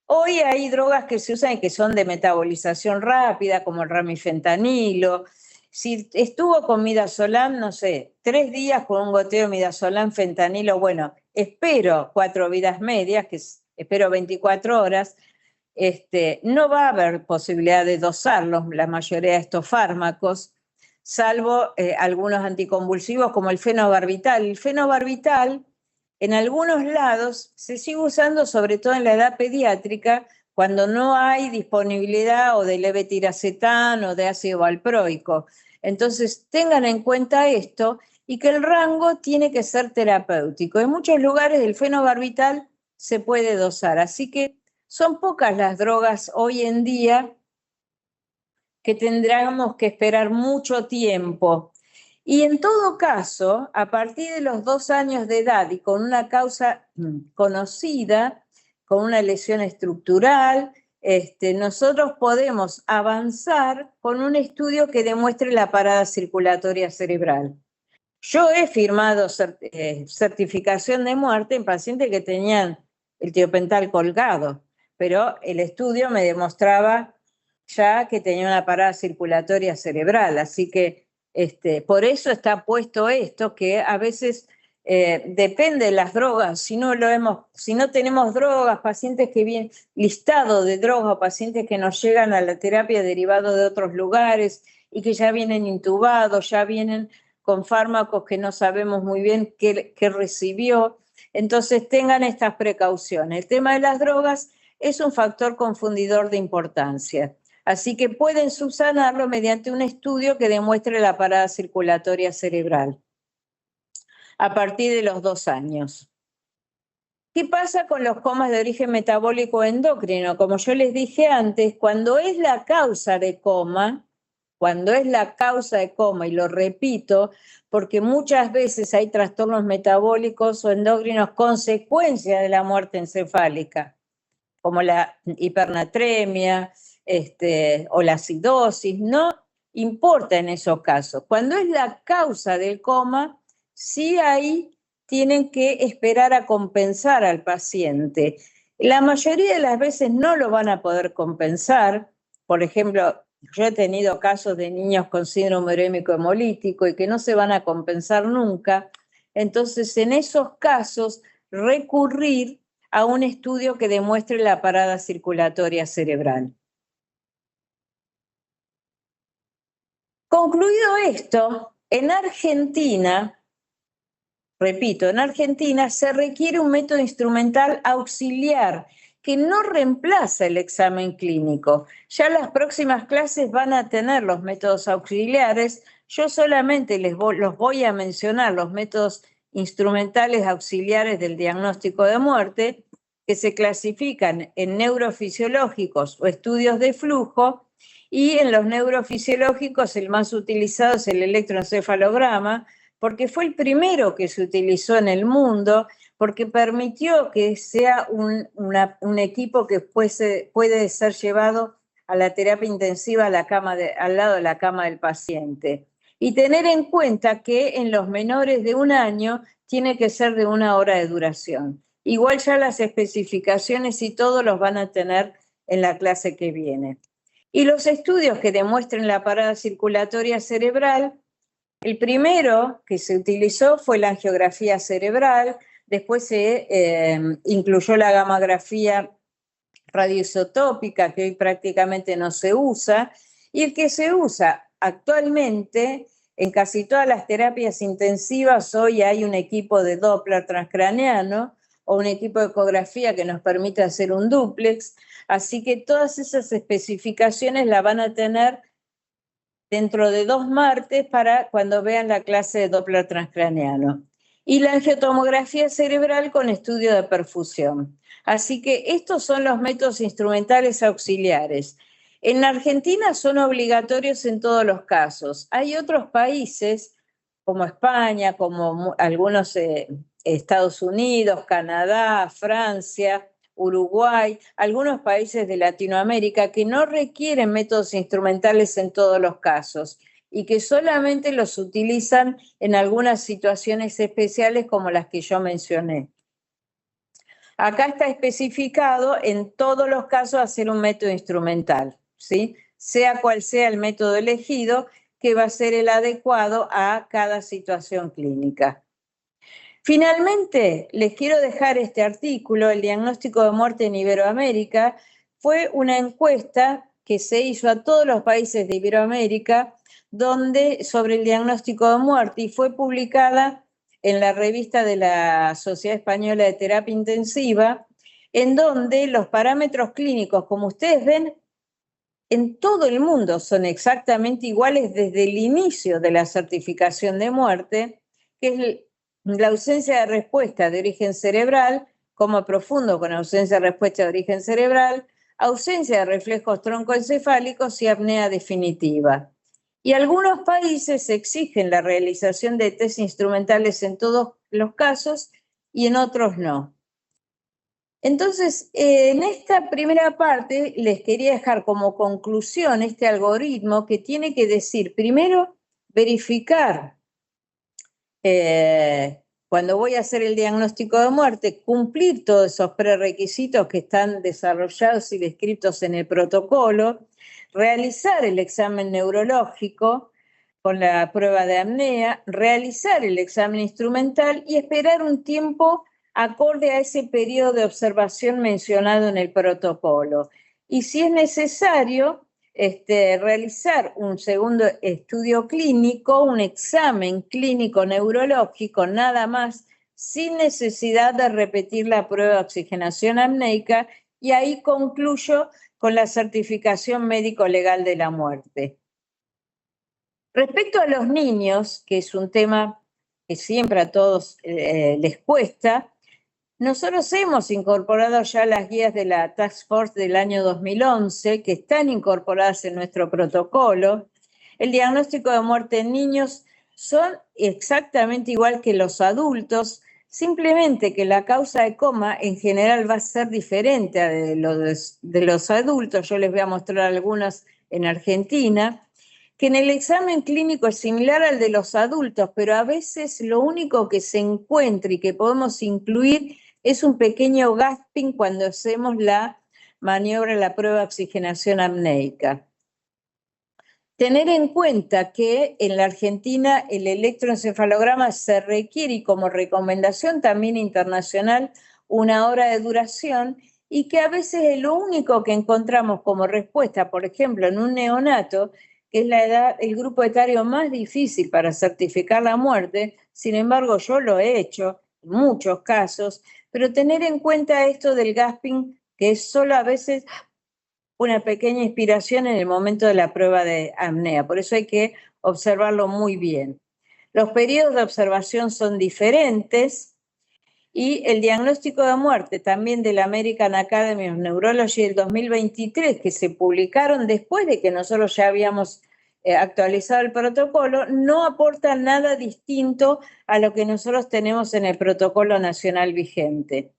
hoy hay drogas que se usan y que son de metabolización rápida, como el ramifentanilo. Si estuvo con midazolam, no sé, 3 días con un goteo de midazolam, fentanilo, bueno, espero 4 vidas medias, espero 24 horas, no va a haber posibilidad de dosarlos, la mayoría de estos fármacos, salvo algunos anticonvulsivos como el fenobarbital. El fenobarbital, en algunos lados, se sigue usando, sobre todo en la edad pediátrica, cuando no hay disponibilidad o de levetiracetam o de ácido valproico. Entonces, tengan en cuenta esto y que el rango tiene que ser terapéutico. En muchos lugares el fenobarbital se puede dosar, así que son pocas las drogas hoy en día que tendríamos que esperar mucho tiempo. Y en todo caso, a partir de los 2 años de edad y con una causa conocida, con una lesión estructural, nosotros podemos avanzar con un estudio que demuestre la parada circulatoria cerebral. Yo he firmado certificación de muerte en pacientes que tenían el tiopental colgado, pero el estudio me demostraba ya que tenía una parada circulatoria cerebral, así que por eso está puesto esto, que a veces depende de las drogas. Si no tenemos drogas, pacientes que vienen listados de drogas, pacientes que nos llegan a la terapia derivados de otros lugares y que ya vienen intubados, ya vienen con fármacos que no sabemos muy bien qué recibió. Entonces tengan estas precauciones. El tema de las drogas es un factor confundidor de importancia. Así que pueden subsanarlo mediante un estudio que demuestre la parada circulatoria cerebral a partir de los 2 años. ¿Qué pasa con los comas de origen metabólico endocrino? Como yo les dije antes, cuando es la causa de coma, y lo repito, porque muchas veces hay trastornos metabólicos o endocrinos consecuencia de la muerte encefálica, como la hipernatremia, o la acidosis, no importa en esos casos. Cuando es la causa del coma, sí ahí tienen que esperar a compensar al paciente. La mayoría de las veces no lo van a poder compensar. Por ejemplo, yo he tenido casos de niños con síndrome urémico hemolítico y que no se van a compensar nunca. Entonces, en esos casos, recurrir a un estudio que demuestre la parada circulatoria cerebral. Concluido esto, en Argentina, repito, en Argentina se requiere un método instrumental auxiliar que no reemplaza el examen clínico. Ya las próximas clases van a tener los métodos auxiliares. Yo solamente los voy a mencionar, los métodos instrumentales auxiliares del diagnóstico de muerte, que se clasifican en neurofisiológicos o estudios de flujo, y en los neurofisiológicos el más utilizado es el electroencefalograma, porque fue el primero que se utilizó en el mundo, porque permitió que sea un equipo que puede ser llevado a la terapia intensiva al lado de la cama del paciente. Y tener en cuenta que en los menores de 1 año tiene que ser de 1 hora de duración. Igual ya las especificaciones y todo los van a tener en la clase que viene. Y los estudios que demuestren la parada circulatoria cerebral, el primero que se utilizó fue la angiografía cerebral, después se incluyó la gamografía radioisotópica, que hoy prácticamente no se usa, y el que se usa actualmente en casi todas las terapias intensivas. Hoy hay un equipo de Doppler transcraneano o un equipo de ecografía que nos permite hacer un dúplex, así que todas esas especificaciones las van a tener dentro de 2 martes para cuando vean la clase de Doppler transcraneano. Y la angiotomografía cerebral con estudio de perfusión. Así que estos son los métodos instrumentales auxiliares. En Argentina son obligatorios en todos los casos. Hay otros países, como España, como algunos Estados Unidos, Canadá, Francia, Uruguay, algunos países de Latinoamérica que no requieren métodos instrumentales en todos los casos y que solamente los utilizan en algunas situaciones especiales como las que yo mencioné. Acá está especificado en todos los casos hacer un método instrumental, ¿sí? Sea cual sea el método elegido, que va a ser el adecuado a cada situación clínica. Finalmente, les quiero dejar este artículo. El diagnóstico de muerte en Iberoamérica fue una encuesta que se hizo a todos los países de Iberoamérica sobre el diagnóstico de muerte, y fue publicada en la revista de la Sociedad Española de Terapia Intensiva, en donde los parámetros clínicos, como ustedes ven, en todo el mundo son exactamente iguales desde el inicio de la certificación de muerte, que es la ausencia de respuesta de origen cerebral, coma profundo con ausencia de respuesta de origen cerebral, ausencia de reflejos troncoencefálicos y apnea definitiva. Y algunos países exigen la realización de test instrumentales en todos los casos y en otros no. Entonces, en esta primera parte les quería dejar como conclusión este algoritmo que tiene que decir, primero, verificar cuando voy a hacer el diagnóstico de muerte, cumplir todos esos prerequisitos que están desarrollados y descritos en el protocolo, realizar el examen neurológico con la prueba de apnea, realizar el examen instrumental y esperar un tiempo acorde a ese periodo de observación mencionado en el protocolo. Y si es necesario, realizar un segundo estudio clínico, un examen clínico neurológico, nada más sin necesidad de repetir la prueba de oxigenación apneica, y ahí concluyo con la certificación médico-legal de la muerte. Respecto a los niños, que es un tema que siempre a todos les cuesta, nosotros hemos incorporado ya las guías de la Task Force del año 2011, que están incorporadas en nuestro protocolo. El diagnóstico de muerte en niños son exactamente igual que los adultos, simplemente que la causa de coma en general va a ser diferente a de los adultos. Yo les voy a mostrar algunas en Argentina, que en el examen clínico es similar al de los adultos, pero a veces lo único que se encuentra y que podemos incluir es un pequeño gasping cuando hacemos la maniobra, la prueba de oxigenación apneica. Tener en cuenta que en la Argentina el electroencefalograma se requiere, y como recomendación también internacional, 1 hora de duración, y que a veces es lo único que encontramos como respuesta, por ejemplo, en un neonato, que es la edad, el grupo etario más difícil para certificar la muerte. Sin embargo, yo lo he hecho en muchos casos, pero tener en cuenta esto del gasping, que es solo a veces una pequeña inspiración en el momento de la prueba de apnea. Por eso hay que observarlo muy bien. Los periodos de observación son diferentes, y el diagnóstico de muerte también de la American Academy of Neurology del 2023, que se publicaron después de que nosotros ya habíamos actualizado el protocolo, no aporta nada distinto a lo que nosotros tenemos en el protocolo nacional vigente.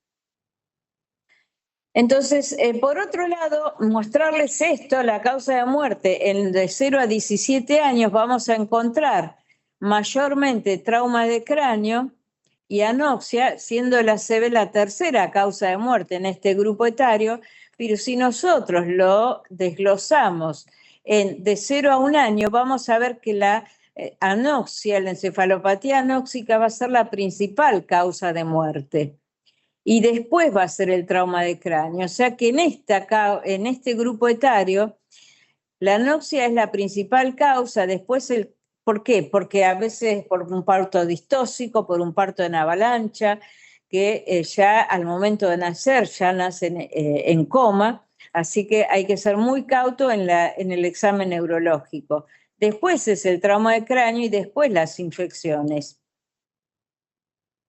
Entonces, por otro lado, mostrarles esto, la causa de muerte en de 0 a 17 años, vamos a encontrar mayormente trauma de cráneo y anoxia, siendo la ACV la tercera causa de muerte en este grupo etario, pero si nosotros lo desglosamos de 0 a 1 año, vamos a ver que la anoxia, la encefalopatía anóxica, va a ser la principal causa de muerte. Y después va a ser el trauma de cráneo. O sea que en este grupo etario, la anoxia es la principal causa. Después, ¿por qué? Porque a veces por un parto distóxico, por un parto en avalancha, que ya al momento de nacer ya nacen en coma, así que hay que ser muy cauto en el examen neurológico. Después es el trauma de cráneo y después las infecciones.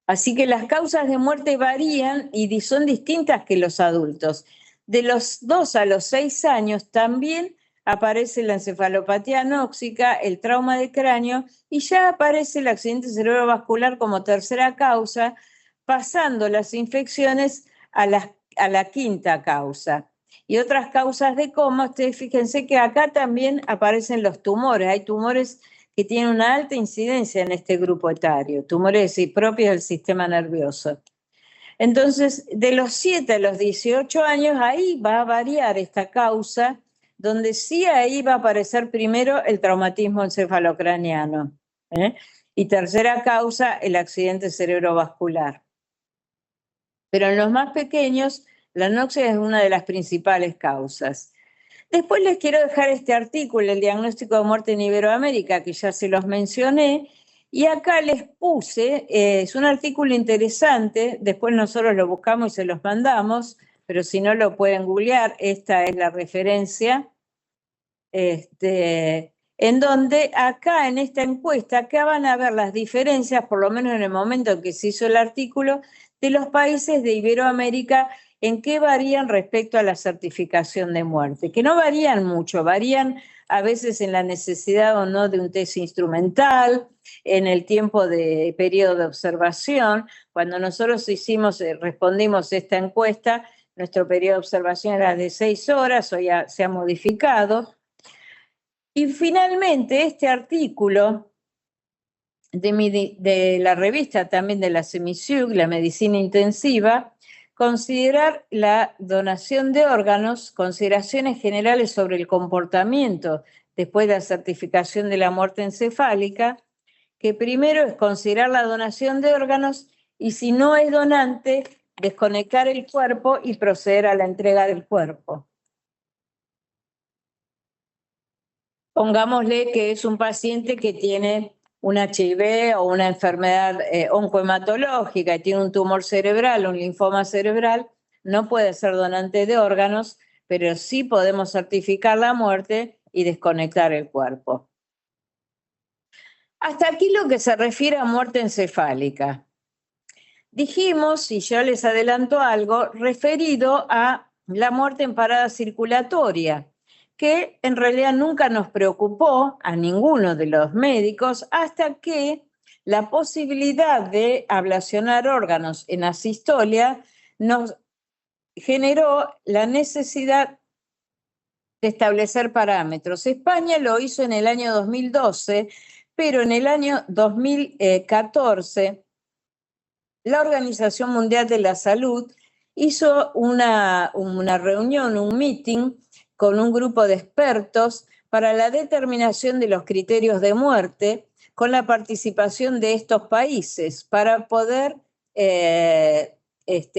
Así que las causas de muerte varían y son distintas que los adultos. De los 2 a los 6 años también aparece la encefalopatía anóxica, el trauma de cráneo, y ya aparece el accidente cerebrovascular como tercera causa, pasando las infecciones a la quinta causa. Y otras causas de coma, ustedes fíjense que acá también aparecen los tumores. Hay tumores que tienen una alta incidencia en este grupo etario, tumores propios del sistema nervioso. Entonces, de los 7 a los 18 años, ahí va a variar esta causa, donde sí ahí va a aparecer primero el traumatismo encefalocraniano, y tercera causa, el accidente cerebrovascular. Pero en los más pequeños, la anoxia es una de las principales causas. Después les quiero dejar este artículo, el diagnóstico de muerte en Iberoamérica, que ya se los mencioné, y acá les puse, es un artículo interesante, después nosotros lo buscamos y se los mandamos, pero si no lo pueden googlear, esta es la referencia, en donde acá en esta encuesta, acá van a ver las diferencias, por lo menos en el momento en que se hizo el artículo, de los países de Iberoamérica, en qué varían respecto a la certificación de muerte, que no varían mucho, varían a veces en la necesidad o no de un test instrumental, en el tiempo de periodo de observación. Cuando nosotros respondimos esta encuesta, nuestro periodo de observación era de 6 horas, hoy se ha modificado. Y finalmente este artículo de la revista también de la CEMISUC, la medicina intensiva, considerar la donación de órganos, consideraciones generales sobre el comportamiento después de la certificación de la muerte encefálica, que primero es considerar la donación de órganos y si no es donante, desconectar el cuerpo y proceder a la entrega del cuerpo. Pongámosle que es un paciente que tiene un HIV o una enfermedad oncohematológica y tiene un tumor cerebral, un linfoma cerebral, no puede ser donante de órganos, pero sí podemos certificar la muerte y desconectar el cuerpo. Hasta aquí lo que se refiere a muerte encefálica. Dijimos, y yo les adelanto algo, referido a la muerte en parada circulatoria, que en realidad nunca nos preocupó a ninguno de los médicos hasta que la posibilidad de ablacionar órganos en asistolia nos generó la necesidad de establecer parámetros. España lo hizo en el año 2012, pero en el año 2014 la Organización Mundial de la Salud hizo una reunión, un meeting con un grupo de expertos para la determinación de los criterios de muerte con la participación de estos países para poder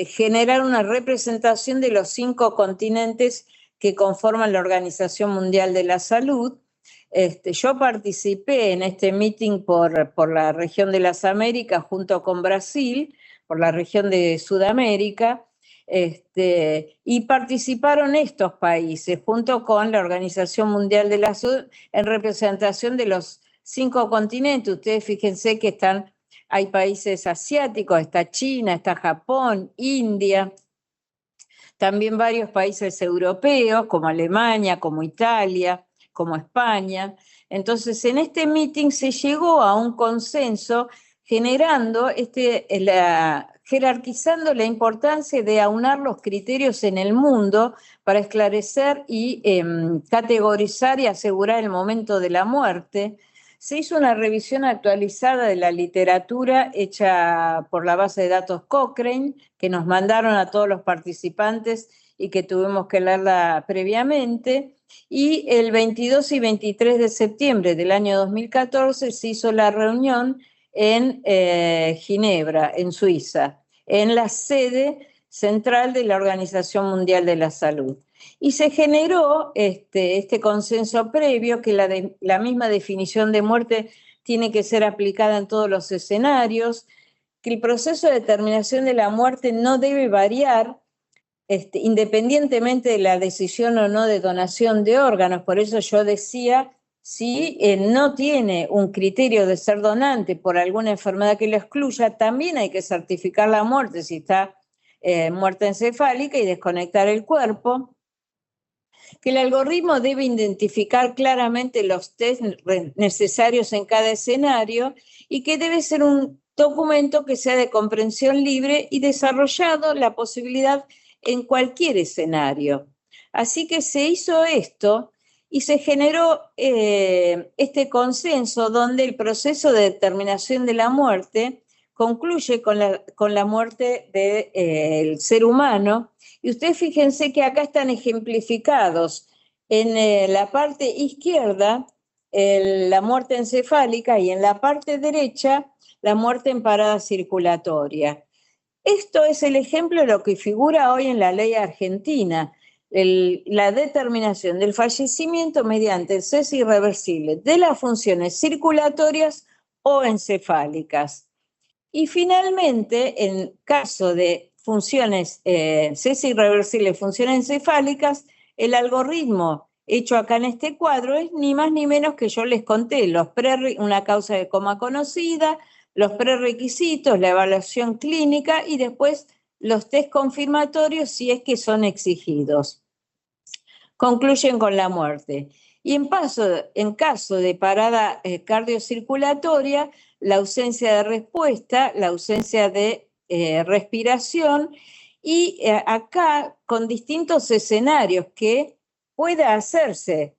generar una representación de los 5 continentes que conforman la Organización Mundial de la Salud. Yo participé en este meeting por la región de las Américas junto con Brasil, por la región de Sudamérica, y participaron estos países junto con la Organización Mundial de la Salud en representación de los 5 continentes. Ustedes fíjense que hay países asiáticos, está China, está Japón, India, también varios países europeos como Alemania, como Italia, como España. Entonces, en este meeting se llegó a un consenso generando, jerarquizando la importancia de aunar los criterios en el mundo para esclarecer y categorizar y asegurar el momento de la muerte. Se hizo una revisión actualizada de la literatura hecha por la base de datos Cochrane, que nos mandaron a todos los participantes y que tuvimos que leerla previamente. Y el 22 y 23 de septiembre del año 2014 se hizo la reunión en Ginebra, en Suiza, en la sede central de la Organización Mundial de la Salud. Y se generó este consenso previo que la misma definición de muerte tiene que ser aplicada en todos los escenarios, que el proceso de determinación de la muerte no debe variar independientemente de la decisión o no de donación de órganos. Por eso yo decía, si no tiene un criterio de ser donante por alguna enfermedad que lo excluya, también hay que certificar la muerte si está muerte encefálica y desconectar el cuerpo. Que el algoritmo debe identificar claramente los test necesarios en cada escenario y que debe ser un documento que sea de comprensión libre y desarrollado la posibilidad en cualquier escenario. Así que se hizo esto y se generó este consenso donde el proceso de determinación de la muerte concluye con la muerte del ser humano. Y ustedes fíjense que acá están ejemplificados en la parte izquierda la muerte encefálica y en la parte derecha la muerte en parada circulatoria. Esto es el ejemplo de lo que figura hoy en la ley argentina, la determinación del fallecimiento mediante el cese irreversible de las funciones circulatorias o encefálicas. Y finalmente, en caso de funciones, cese irreversible de funciones encefálicas, el algoritmo hecho acá en este cuadro es ni más ni menos que yo les conté, una causa de coma conocida, los prerequisitos, la evaluación clínica y después los test confirmatorios si es que son exigidos. Concluyen con la muerte. Y en caso de parada cardiocirculatoria, la ausencia de respuesta, la ausencia de respiración y acá con distintos escenarios que pueda hacerse,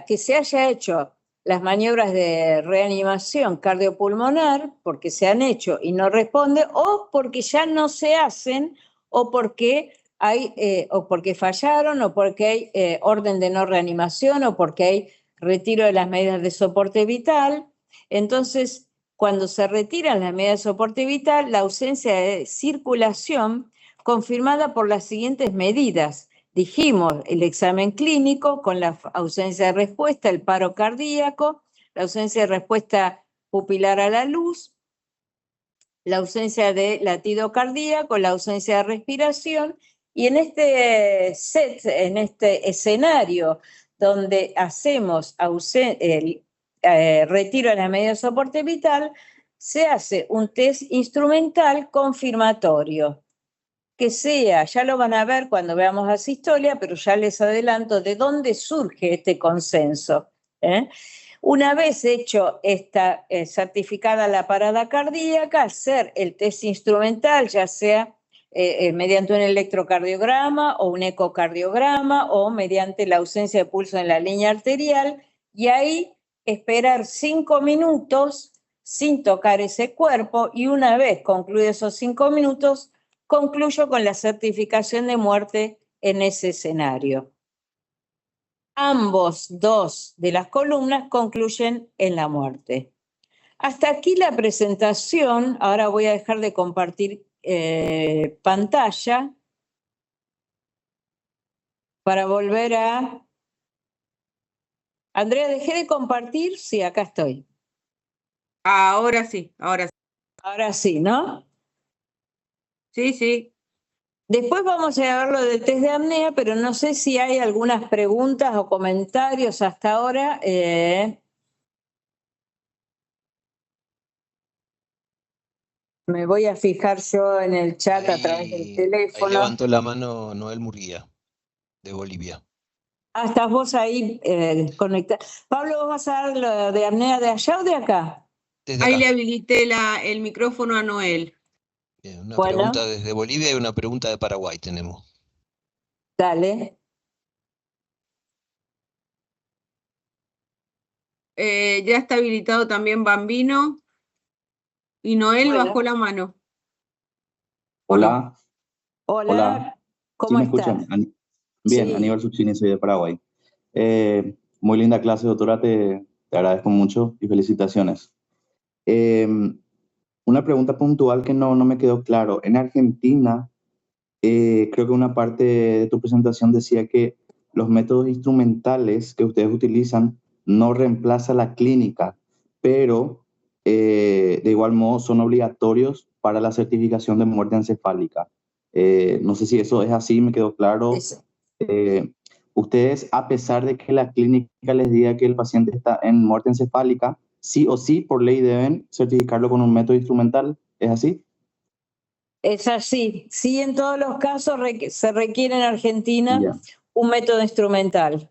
que se haya hecho las maniobras de reanimación cardiopulmonar porque se han hecho y no responde, o porque ya no se hacen, o porque fallaron, o porque hay orden de no reanimación, o porque hay retiro de las medidas de soporte vital. Entonces, cuando se retiran las medidas de soporte vital, la ausencia de circulación confirmada por las siguientes medidas. Dijimos el examen clínico con la ausencia de respuesta, el paro cardíaco, la ausencia de respuesta pupilar a la luz, la ausencia de latido cardíaco, la ausencia de respiración, y en este set, en este escenario donde hacemos retiro de la medida de soporte vital, se hace un test instrumental confirmatorio, que sea, ya lo van a ver cuando veamos la sistolia, pero ya les adelanto de dónde surge este consenso. Una vez hecho esta certificada la parada cardíaca, hacer el test instrumental, ya sea mediante un electrocardiograma o un ecocardiograma o mediante la ausencia de pulso en la línea arterial, y ahí esperar 5 minutos sin tocar ese cuerpo, y una vez concluidos esos 5 minutos, concluyo con la certificación de muerte en ese escenario. Ambos dos de las columnas concluyen en la muerte. Hasta aquí la presentación. Ahora voy a dejar de compartir pantalla para volver a... Andrea, ¿dejé de compartir? Sí, acá estoy. Ahora sí, ahora sí. Ahora sí, ¿no? Sí, sí. Después vamos a ver lo del test de apnea, pero no sé si hay algunas preguntas o comentarios hasta ahora. Me voy a fijar yo en el chat a través del teléfono. Ahí levantó la mano Noel Murguía, de Bolivia. Ah, estás vos ahí conectado. Pablo, ¿vos vas a dar lo de apnea de allá o de acá? Desde Ahí acá. le habilité el micrófono a Noel. Bien, una Bueno. pregunta desde Bolivia y una pregunta de Paraguay tenemos. Dale. Ya está habilitado también Bambino. Y Noel Bueno. bajó la mano. Hola. Hola. Hola. ¿Cómo ¿Sí me estás? escuchan? Bien, Sí. Aníbal Suchini, soy de Paraguay. Muy linda clase, doctora, te agradezco mucho y felicitaciones. Una pregunta puntual que no me quedó claro. En Argentina, creo que una parte de tu presentación decía que los métodos instrumentales que ustedes utilizan no reemplazan la clínica, pero de igual modo son obligatorios para la certificación de muerte encefálica. No sé si eso es así, me quedó claro. Ustedes, a pesar de que la clínica les diga que el paciente está en muerte encefálica, sí o sí, por ley deben certificarlo con un método instrumental, ¿es así? Es así. Sí, en todos los casos se requiere en Argentina Ya. un método instrumental.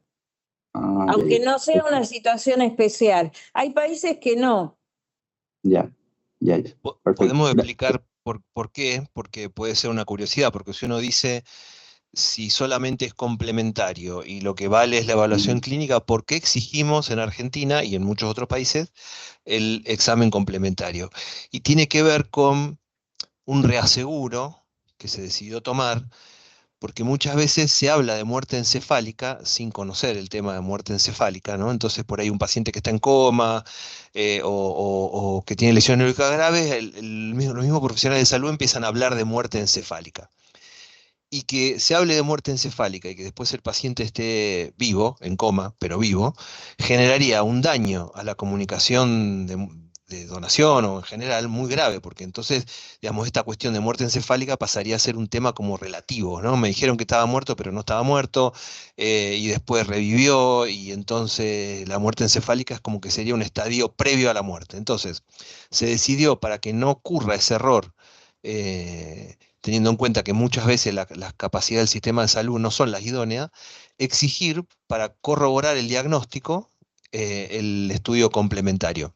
Aunque Ya. no sea una situación especial. Hay países que no. Ya. Perfecto. ¿Podemos explicar por qué? Porque puede ser una curiosidad, porque si uno dice si solamente es complementario y lo que vale es la evaluación clínica, ¿por qué exigimos en Argentina y en muchos otros países el examen complementario? Y tiene que ver con un reaseguro que se decidió tomar, porque muchas veces se habla de muerte encefálica sin conocer el tema de muerte encefálica, ¿no? Entonces por ahí un paciente que está en coma o que tiene lesiones neurológicas graves, los mismos profesionales de salud empiezan a hablar de muerte encefálica. Y que se hable de muerte encefálica y que después el paciente esté vivo, en coma, pero vivo, generaría un daño a la comunicación de donación o en general muy grave, porque entonces, digamos, esta cuestión de muerte encefálica pasaría a ser un tema como relativo, ¿no? Me dijeron que estaba muerto, pero no estaba muerto, y después revivió, y entonces la muerte encefálica es como que sería un estadio previo a la muerte. Entonces, se decidió para que no ocurra ese error, teniendo en cuenta que muchas veces las capacidades del sistema de salud no son las idóneas, exigir para corroborar el diagnóstico el estudio complementario.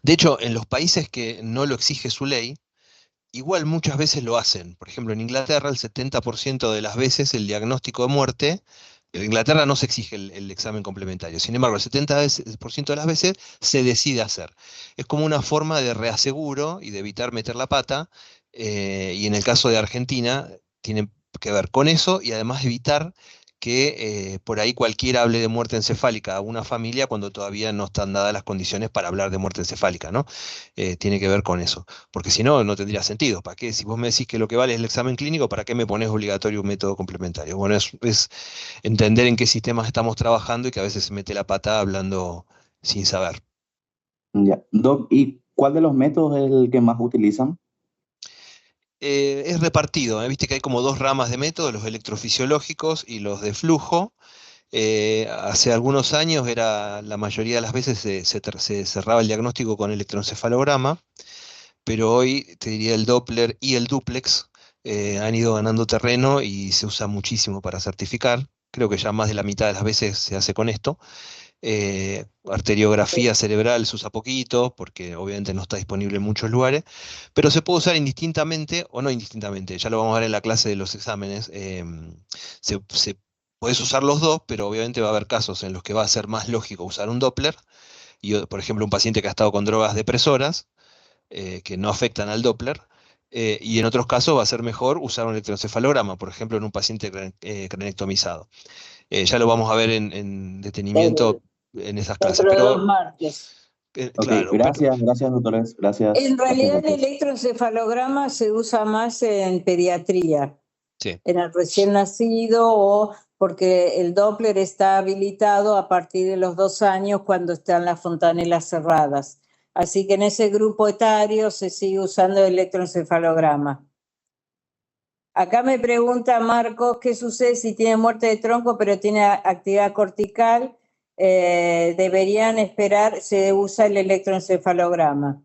De hecho, en los países que no lo exige su ley, igual muchas veces lo hacen. Por ejemplo, en Inglaterra el 70% de las veces el diagnóstico de muerte, en Inglaterra no se exige el examen complementario, sin embargo el 70% de las veces se decide hacer. Es como una forma de reaseguro y de evitar meter la pata, y en el caso de Argentina tiene que ver con eso y además evitar que por ahí cualquiera hable de muerte encefálica a una familia cuando todavía no están dadas las condiciones para hablar de muerte encefálica, ¿no? Tiene que ver con eso, porque si no, no tendría sentido. ¿Para qué? Si vos me decís que lo que vale es el examen clínico, ¿para qué me pones obligatorio un método complementario? Bueno, es entender en qué sistemas estamos trabajando y que a veces se mete la pata hablando sin saber. Ya. Doc, ¿y cuál de los métodos es el que más utilizan? Es repartido, viste que hay como dos ramas de métodos, los electrofisiológicos y los de flujo. Hace algunos años la mayoría de las veces se cerraba el diagnóstico con electroencefalograma, pero hoy te diría el Doppler y el duplex han ido ganando terreno y se usa muchísimo para certificar. Creo que ya más de la mitad de las veces se hace con esto. Arteriografía cerebral se usa poquito, porque obviamente no está disponible en muchos lugares, pero se puede usar indistintamente o no indistintamente, ya lo vamos a ver en la clase de los exámenes. Puedes usar los dos, pero obviamente va a haber casos en los que va a ser más lógico usar un Doppler, y por ejemplo un paciente que ha estado con drogas depresoras, que no afectan al Doppler, y en otros casos va a ser mejor usar un electroencefalograma, por ejemplo en un paciente cranectomizado. Ya lo vamos a ver en detenimiento en esas clases, Dentro de 2 pero martes. Ok, claro, gracias, doctores. Gracias. En realidad el doctor. electroencefalograma se usa más en pediatría, sí. en el recién nacido, o porque el Doppler está habilitado a partir de los 2 años cuando están las fontanelas cerradas. Así que en ese grupo etario se sigue usando el electroencefalograma. Acá me pregunta Marcos, ¿qué sucede si tiene muerte de tronco pero tiene actividad cortical? Deberían esperar, se usa el electroencefalograma.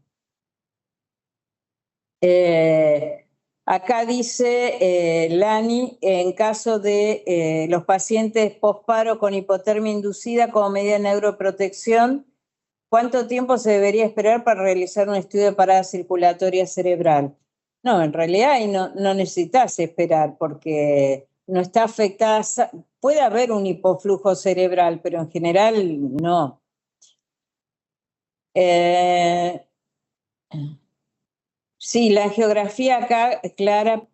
Acá dice Lani, en caso de los pacientes posparo con hipotermia inducida como medida de neuroprotección, ¿cuánto tiempo se debería esperar para realizar un estudio de parada circulatoria cerebral? No, en realidad ahí no necesitas esperar porque no está afectada. Puede haber un hipoflujo cerebral, pero en general no. Sí, la angiografía acá, Clara,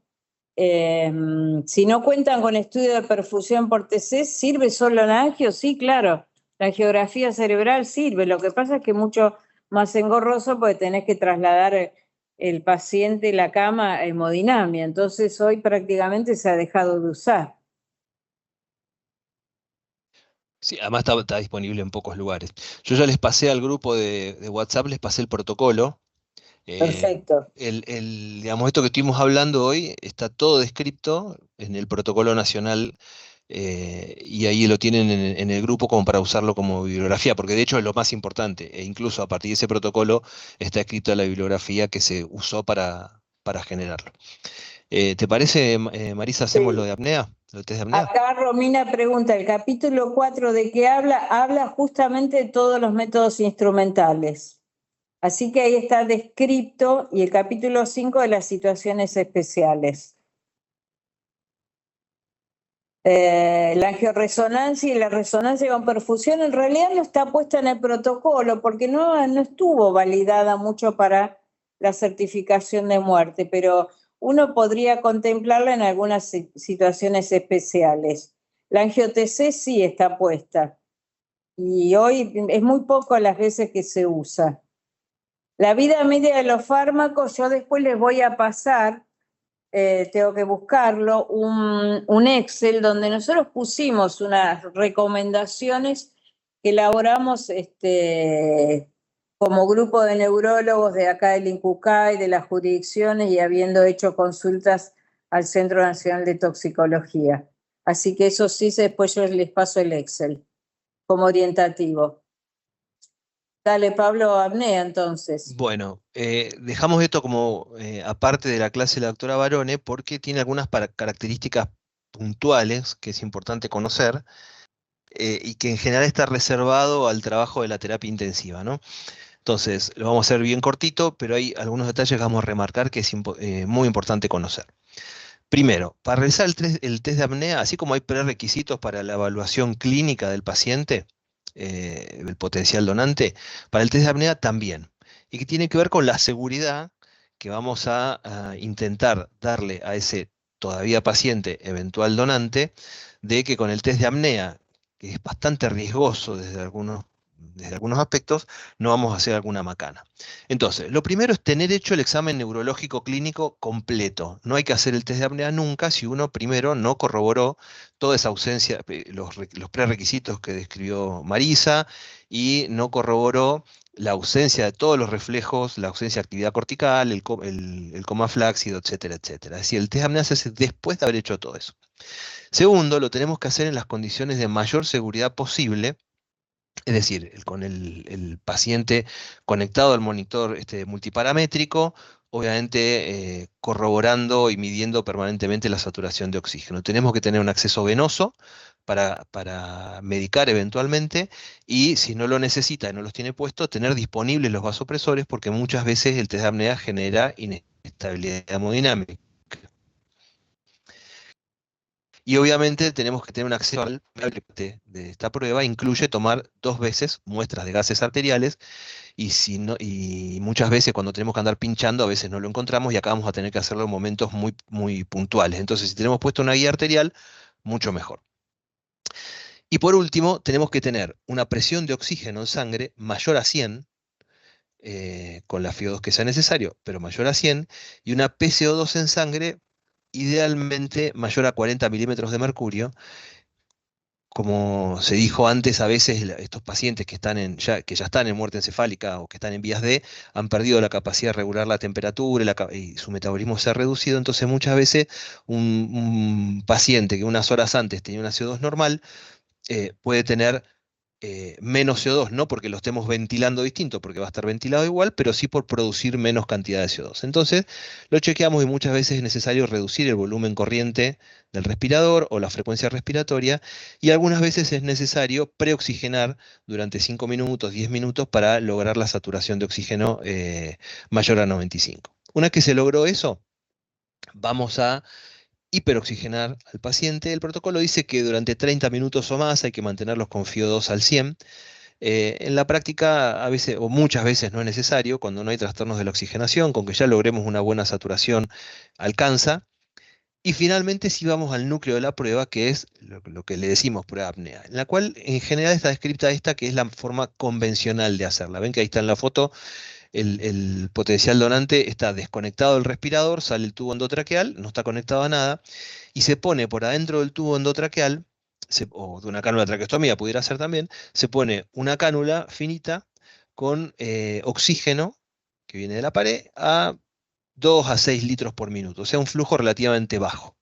si no cuentan con estudio de perfusión por TC, ¿sirve solo la angio? Sí, claro, la angiografía cerebral sirve. Lo que pasa es que es mucho más engorroso porque tenés que trasladar el paciente, la cama, a hemodinamia. Entonces hoy prácticamente se ha dejado de usar. Sí, además está disponible en pocos lugares. Yo ya les pasé al grupo de WhatsApp, les pasé el protocolo. Perfecto. Digamos, esto que estuvimos hablando hoy está todo descrito en el protocolo nacional, y ahí lo tienen en el grupo como para usarlo como bibliografía, porque de hecho es lo más importante, e incluso a partir de ese protocolo está escrita la bibliografía que se usó para generarlo. ¿Te parece, Marisa, hacemos Sí. lo de apnea? ¿Lo del test de apnea? Acá Romina pregunta, ¿el capítulo 4 de qué habla? Habla justamente de todos los métodos instrumentales. Así que ahí está descrito, y el capítulo 5 de las situaciones especiales. La angioresonancia y la resonancia con perfusión en realidad no está puesta en el protocolo porque no estuvo validada mucho para la certificación de muerte, pero uno podría contemplarla en algunas situaciones especiales. La angio-TC sí está puesta y hoy es muy poco las veces que se usa. La vida media de los fármacos, yo después les voy a pasar, tengo que buscarlo, un Excel donde nosotros pusimos unas recomendaciones que elaboramos como grupo de neurólogos de acá del INCUCAI, de las jurisdicciones y habiendo hecho consultas al Centro Nacional de Toxicología. Así que eso sí, después yo les paso el Excel como orientativo. Dale, Pablo, apnea entonces. Bueno, dejamos esto como aparte de la clase de la doctora Barone porque tiene algunas características puntuales que es importante conocer, y que en general está reservado al trabajo de la terapia intensiva, ¿no? Entonces, lo vamos a hacer bien cortito, pero hay algunos detalles que vamos a remarcar que es muy importante conocer. Primero, para realizar el test de apnea, así como hay prerequisitos para la evaluación clínica del paciente, el potencial donante, para el test de apnea también. Y que tiene que ver con la seguridad que vamos a intentar darle a ese todavía paciente eventual donante, de que con el test de apnea, que es bastante riesgoso desde algunos aspectos, no vamos a hacer alguna macana. Entonces, lo primero es tener hecho el examen neurológico clínico completo. No hay que hacer el test de apnea nunca si uno primero no corroboró toda esa ausencia, los prerequisitos que describió Marisa, y no corroboró la ausencia de todos los reflejos, la ausencia de actividad cortical, el coma flácido, etcétera, etcétera. Es decir, el test de apnea se hace después de haber hecho todo eso. Segundo, lo tenemos que hacer en las condiciones de mayor seguridad posible, es decir, con el paciente conectado al monitor multiparamétrico, obviamente corroborando y midiendo permanentemente la saturación de oxígeno. Tenemos que tener un acceso venoso para medicar eventualmente, y si no lo necesita y no los tiene puestos, tener disponibles los vasopresores, porque muchas veces el test de apnea genera inestabilidad hemodinámica. Y obviamente tenemos que tener un acceso al de esta prueba, incluye tomar 2 veces muestras de gases arteriales, y muchas veces cuando tenemos que andar pinchando, a veces no lo encontramos y acá vamos a tener que hacerlo en momentos muy, muy puntuales. Entonces, si tenemos puesto una guía arterial, mucho mejor. Y por último, tenemos que tener una presión de oxígeno en sangre mayor a 100, con la FiO2 que sea necesario, pero mayor a 100, y una PCO2 en sangre idealmente mayor a 40 milímetros de mercurio. Como se dijo antes, a veces estos pacientes que ya están en muerte encefálica o que están en vías D han perdido la capacidad de regular la temperatura y su metabolismo se ha reducido. Entonces muchas veces un paciente que unas horas antes tenía una CO2 normal puede tener menos CO2, no porque lo estemos ventilando distinto, porque va a estar ventilado igual, pero sí por producir menos cantidad de CO2. Entonces lo chequeamos y muchas veces es necesario reducir el volumen corriente del respirador o la frecuencia respiratoria, y algunas veces es necesario preoxigenar durante 5 minutos, 10 minutos para lograr la saturación de oxígeno mayor a 95. Una vez que se logró eso, vamos a hiperoxigenar al paciente. El protocolo dice que durante 30 minutos o más hay que mantenerlos con FiO2 al 100. En la práctica, a veces o muchas veces no es necesario, cuando no hay trastornos de la oxigenación, con que ya logremos una buena saturación, alcanza. Y finalmente, si vamos al núcleo de la prueba, que es lo que le decimos prueba de apnea, en la cual en general está descrita esta, que es la forma convencional de hacerla. Ven que ahí está en la foto. El potencial donante está desconectado del respirador, sale el tubo endotraqueal, no está conectado a nada, y se pone por adentro del tubo endotraqueal, o de una cánula de traqueostomía pudiera ser también, se pone una cánula finita con oxígeno que viene de la pared a 2 a 6 litros por minuto, o sea, un flujo relativamente bajo.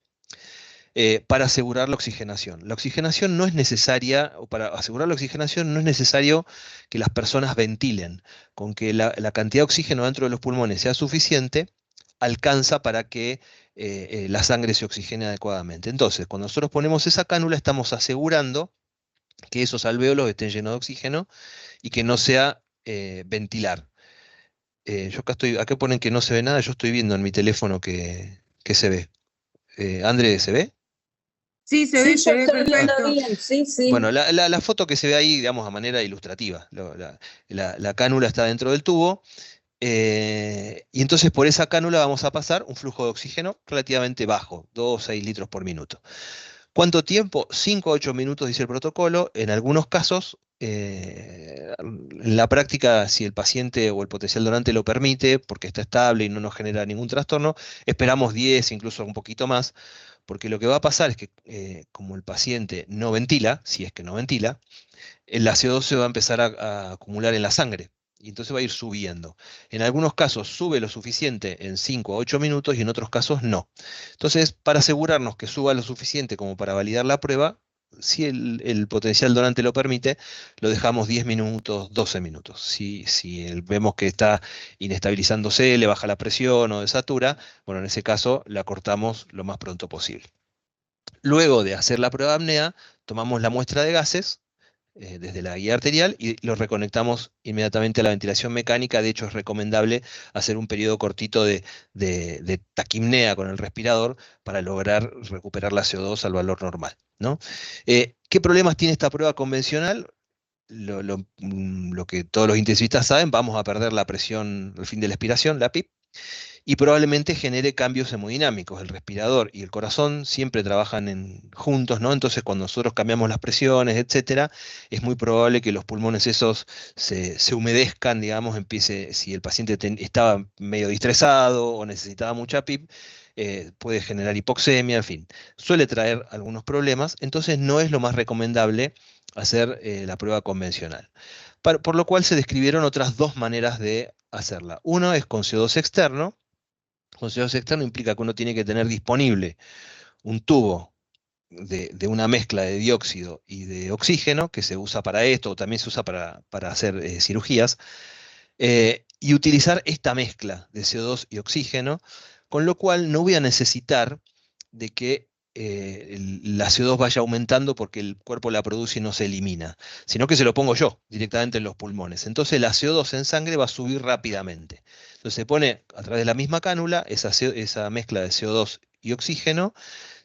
Para asegurar la oxigenación. La oxigenación no es necesaria, o para asegurar la oxigenación no es necesario que las personas ventilen. Con que la cantidad de oxígeno dentro de los pulmones sea suficiente, alcanza para que la sangre se oxigene adecuadamente. Entonces, cuando nosotros ponemos esa cánula, estamos asegurando que esos alvéolos estén llenos de oxígeno y que no sea ventilar. Yo acá ponen que no se ve nada, yo estoy viendo en mi teléfono que se ve. André, ¿se ve? Sí, se ve perfecto. Bien, sí, sí. Bueno, la foto que se ve ahí, digamos, a manera ilustrativa. La cánula está dentro del tubo, y entonces por esa cánula vamos a pasar un flujo de oxígeno relativamente bajo, 2 o 6 litros por minuto. ¿Cuánto tiempo? 5 a 8 minutos, dice el protocolo. En algunos casos, en la práctica, si el paciente o el potencial donante lo permite, porque está estable y no nos genera ningún trastorno, esperamos 10, incluso un poquito más, porque lo que va a pasar es que como el paciente no ventila, si es que no ventila, el CO2 se va a empezar a acumular en la sangre, y entonces va a ir subiendo. En algunos casos sube lo suficiente en 5 a 8 minutos y en otros casos no. Entonces, para asegurarnos que suba lo suficiente como para validar la prueba, si el potencial donante lo permite, lo dejamos 10 minutos, 12 minutos. Si vemos que está inestabilizándose, le baja la presión o desatura, bueno, en ese caso la cortamos lo más pronto posible. Luego de hacer la prueba de apnea, tomamos la muestra de gases desde la guía arterial y lo reconectamos inmediatamente a la ventilación mecánica. De hecho, es recomendable hacer un periodo cortito de taquipnea con el respirador para lograr recuperar la CO2 al valor normal, ¿no? ¿Qué problemas tiene esta prueba convencional? Lo que todos los intensivistas saben, vamos a perder la presión al fin de la expiración, la PIP, y probablemente genere cambios hemodinámicos. El respirador y el corazón siempre trabajan juntos, ¿no? Entonces, cuando nosotros cambiamos las presiones, etcétera, es muy probable que los pulmones esos se humedezcan, digamos, si el paciente estaba medio distresado o necesitaba mucha PIP, puede generar hipoxemia, en fin, suele traer algunos problemas. Entonces no es lo más recomendable hacer la prueba convencional. por lo cual se describieron otras dos maneras de hacerla. Uno es con CO2 externo. Con CO2 externo implica que uno tiene que tener disponible un tubo de una mezcla de dióxido y de oxígeno, que se usa para esto, o también se usa para hacer cirugías, y utilizar esta mezcla de CO2 y oxígeno, con lo cual no voy a necesitar de que la CO2 vaya aumentando porque el cuerpo la produce y no se elimina, sino que se lo pongo yo directamente en los pulmones. Entonces la CO2 en sangre va a subir rápidamente. Entonces se pone a través de la misma cánula esa mezcla de CO2 y oxígeno,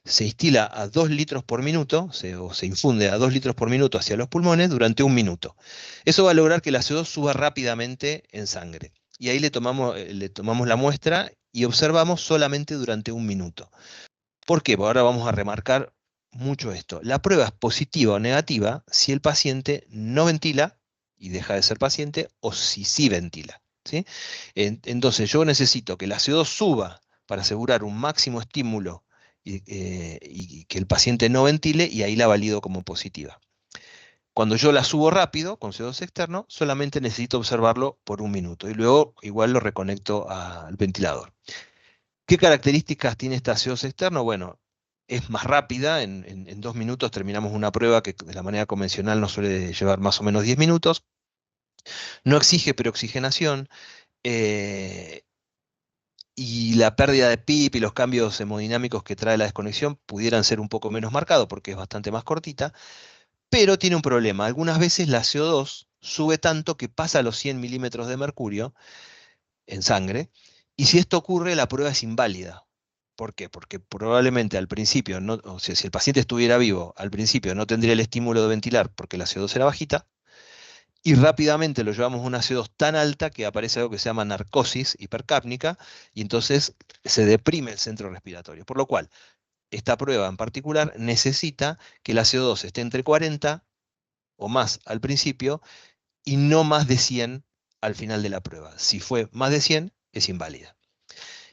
se instila a 2 litros por minuto, o se infunde a 2 litros por minuto hacia los pulmones durante 1 minuto. Eso va a lograr que la CO2 suba rápidamente en sangre. Y ahí le tomamos la muestra y observamos solamente durante 1 minuto. ¿Por qué? Porque ahora vamos a remarcar mucho esto. La prueba es positiva o negativa si el paciente no ventila y deja de ser paciente, o si sí ventila, ¿sí? Entonces yo necesito que la CO2 suba para asegurar un máximo estímulo y que el paciente no ventile, y ahí la valido como positiva. Cuando yo la subo rápido con CO2 externo, solamente necesito observarlo por 1 minuto y luego igual lo reconecto al ventilador. ¿Qué características tiene esta CO2 externo? Bueno, es más rápida, en 2 minutos terminamos una prueba que de la manera convencional nos suele llevar más o menos 10 minutos. No exige preoxigenación, y la pérdida de PIP y los cambios hemodinámicos que trae la desconexión pudieran ser un poco menos marcados porque es bastante más cortita, pero tiene un problema. Algunas veces la CO2 sube tanto que pasa los 100 milímetros de mercurio en sangre, y si esto ocurre, la prueba es inválida. ¿Por qué? Porque probablemente al principio, o sea, si el paciente estuviera vivo, al principio no tendría el estímulo de ventilar porque la CO2 era bajita, y rápidamente lo llevamos a una CO2 tan alta que aparece algo que se llama narcosis hipercápnica, y entonces se deprime el centro respiratorio. Por lo cual, esta prueba en particular necesita que la CO2 esté entre 40 o más al principio y no más de 100 al final de la prueba. Si fue más de 100, es inválida.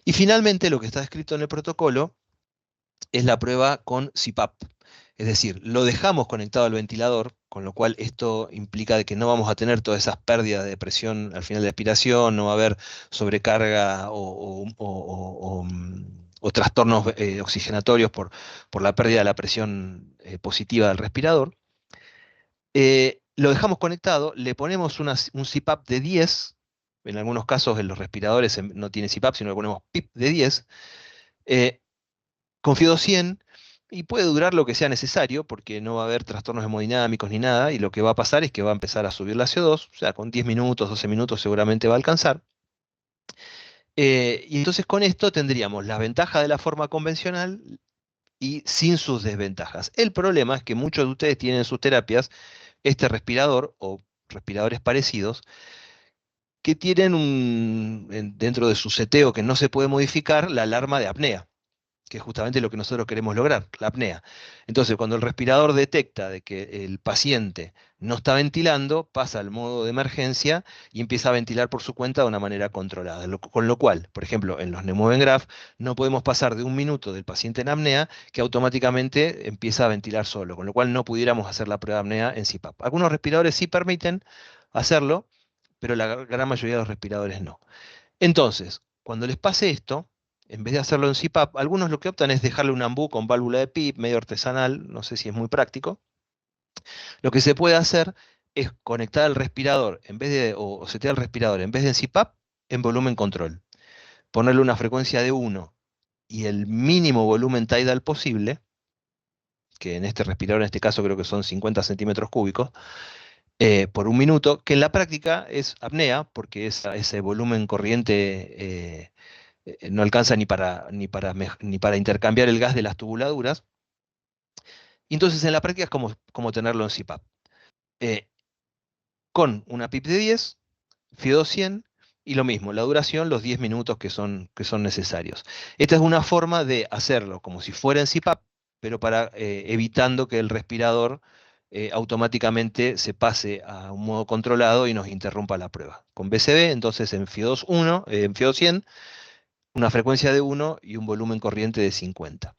Y finalmente, lo que está escrito en el protocolo es la prueba con CPAP. Es decir, lo dejamos conectado al ventilador, con lo cual esto implica de que no vamos a tener todas esas pérdidas de presión al final de la expiración, no va a haber sobrecarga o trastornos oxigenatorios por la pérdida de la presión positiva del respirador. Lo dejamos conectado, le ponemos un CPAP de 10, en algunos casos en los respiradores no tiene CPAP, sino le ponemos PIP de 10, con FIO2 100, y puede durar lo que sea necesario, porque no va a haber trastornos hemodinámicos ni nada, y lo que va a pasar es que va a empezar a subir la CO2, o sea, con 10 minutos, 12 minutos seguramente va a alcanzar. Y entonces con esto tendríamos las ventajas de la forma convencional y sin sus desventajas. El problema es que muchos de ustedes tienen en sus terapias este respirador o respiradores parecidos que tienen dentro de su seteo que no se puede modificar la alarma de apnea, que es justamente lo que nosotros queremos lograr, la apnea. Entonces, cuando el respirador detecta de que el paciente no está ventilando, pasa al modo de emergencia y empieza a ventilar por su cuenta de una manera controlada. Con lo cual, por ejemplo, en los Neumovengraph no podemos pasar de 1 minuto del paciente en apnea que automáticamente empieza a ventilar solo, con lo cual no pudiéramos hacer la prueba de apnea en CPAP. Algunos respiradores sí permiten hacerlo, pero la gran mayoría de los respiradores no. Entonces, cuando les pase esto, en vez de hacerlo en CPAP, algunos lo que optan es dejarle un ambú con válvula de PIP, medio artesanal, no sé si es muy práctico. Lo que se puede hacer es conectar el respirador, o setear el respirador, en vez de en CPAP, en volumen control. Ponerle una frecuencia de 1 y el mínimo volumen tidal posible, que en este respirador, en este caso creo que son 50 centímetros cúbicos, por 1 minuto, que en la práctica es apnea, porque ese volumen corriente no alcanza ni para intercambiar el gas de las tubuladuras. Y entonces en la práctica es como tenerlo en CPAP. Con una PIP de 10, FIO2 100, y lo mismo, la duración, los 10 minutos que son necesarios. Esta es una forma de hacerlo como si fuera en CPAP, pero evitando que el respirador automáticamente se pase a un modo controlado y nos interrumpa la prueba. Con BCB, entonces en FIO2 100, una frecuencia de 1 y un volumen corriente de 50.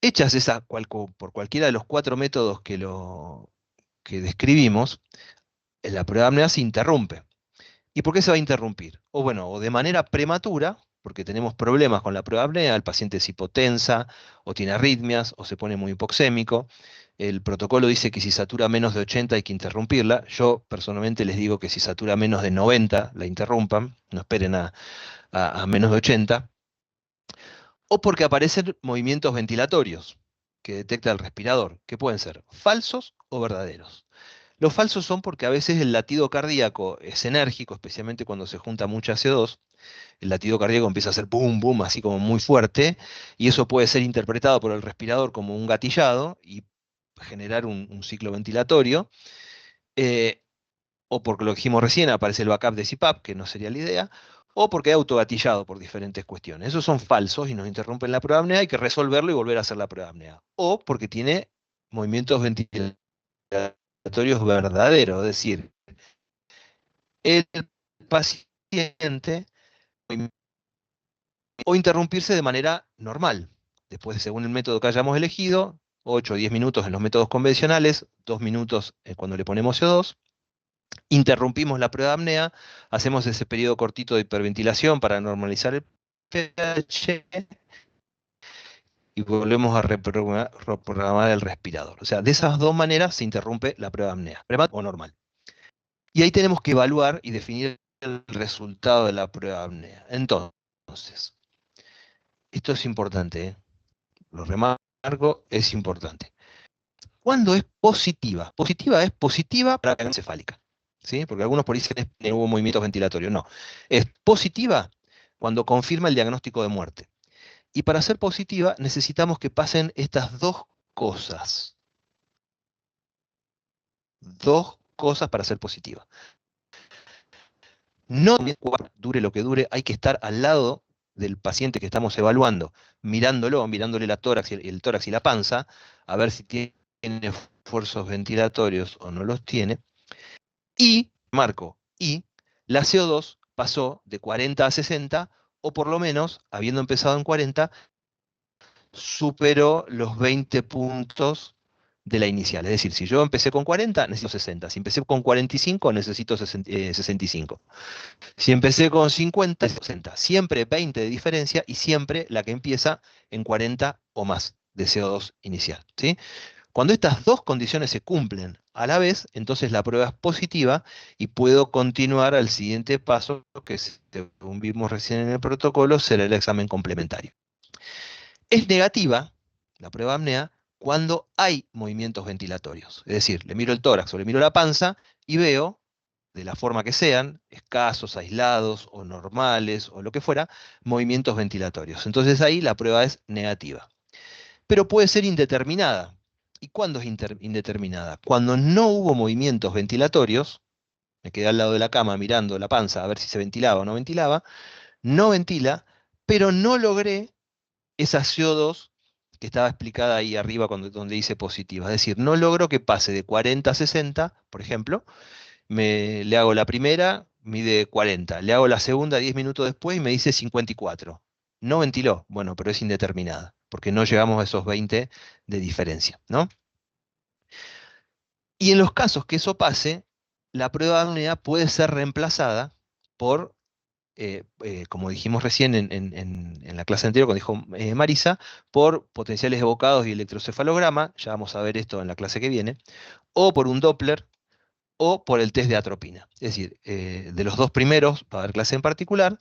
Hechas por cualquiera de los 4 métodos que describimos, la prueba de apnea se interrumpe. ¿Y por qué se va a interrumpir? O bueno, o de manera prematura, porque tenemos problemas con la prueba de apnea, el paciente es hipotensa, o tiene arritmias, o se pone muy hipoxémico. El protocolo dice que si satura menos de 80 hay que interrumpirla. Yo personalmente les digo que si satura menos de 90 la interrumpan, no esperen a menos de 80. O porque aparecen movimientos ventilatorios que detecta el respirador, que pueden ser falsos o verdaderos. Los falsos son porque a veces el latido cardíaco es enérgico, especialmente cuando se junta mucha CO2. El latido cardíaco empieza a hacer boom, boom, así como muy fuerte, y eso puede ser interpretado por el respirador como un gatillado y generar un ciclo ventilatorio. eh, o porque lo dijimos recién, aparece el backup de CPAP, que no sería la idea, o porque hay autogatillado por diferentes cuestiones. Esos son falsos y nos interrumpen la prueba de apnea, hay que resolverlo y volver a hacer la prueba de apnea. O porque tiene movimientos ventilatorios verdaderos, es decir, el paciente o interrumpirse de manera normal. Después, según el método que hayamos elegido, 8 o 10 minutos en los métodos convencionales, 2 minutos cuando le ponemos CO2, interrumpimos la prueba de apnea, hacemos ese periodo cortito de hiperventilación para normalizar el pH y volvemos a reprogramar el respirador. O sea, de esas dos maneras se interrumpe la prueba de apnea, prematura o normal. Y ahí tenemos que evaluar y definir el resultado de la prueba de apnea. Entonces, esto es importante, ¿eh? Lo remarco, es importante. ¿Cuándo es positiva? Positiva es positiva para la encefálica, ¿sí? Porque algunos por ahí dicen que hubo movimientos ventilatorios. No, es positiva cuando confirma el diagnóstico de muerte. Y para ser positiva necesitamos que pasen estas dos cosas. Dos cosas para ser positiva. No dure lo que dure, hay que estar al lado del paciente que estamos evaluando, mirándole la tórax el tórax y la panza, a ver si tiene esfuerzos ventilatorios o no los tiene. Y, marco, y la CO2 pasó de 40 a 60, o por lo menos, habiendo empezado en 40, superó los 20 puntos de la inicial. Es decir, si yo empecé con 40, necesito 60. Si empecé con 45, necesito 65. Si empecé con 50, 60. Siempre 20 de diferencia y siempre la que empieza en 40 o más de CO2 inicial, ¿sí? Cuando estas dos condiciones se cumplen a la vez, entonces la prueba es positiva y puedo continuar al siguiente paso, que según vimos recién en el protocolo, será el examen complementario. Es negativa la prueba de apnea cuando hay movimientos ventilatorios. Es decir, le miro el tórax o le miro la panza y veo, de la forma que sean, escasos, aislados o normales o lo que fuera, movimientos ventilatorios. Entonces ahí la prueba es negativa. Pero puede ser indeterminada. ¿Y cuándo es indeterminada? Cuando no hubo movimientos ventilatorios, me quedé al lado de la cama mirando la panza a ver si se ventilaba o no ventilaba, no ventila, pero no logré esa CO2 que estaba explicada ahí arriba donde dice positiva. Es decir, no logro que pase de 40 a 60, por ejemplo, le hago la primera, mide 40, le hago la segunda 10 minutos después y me dice 54. No ventiló, bueno, pero es indeterminada, porque no llegamos a esos 20 de diferencia, ¿no? Y en los casos que eso pase, la prueba de apnea puede ser reemplazada por, como dijimos recién en la clase anterior, cuando dijo Marisa, por potenciales evocados y electrocefalograma, ya vamos a ver esto en la clase que viene, o por un Doppler, o por el test de atropina. Es decir, de los dos primeros, va a haber clase en particular,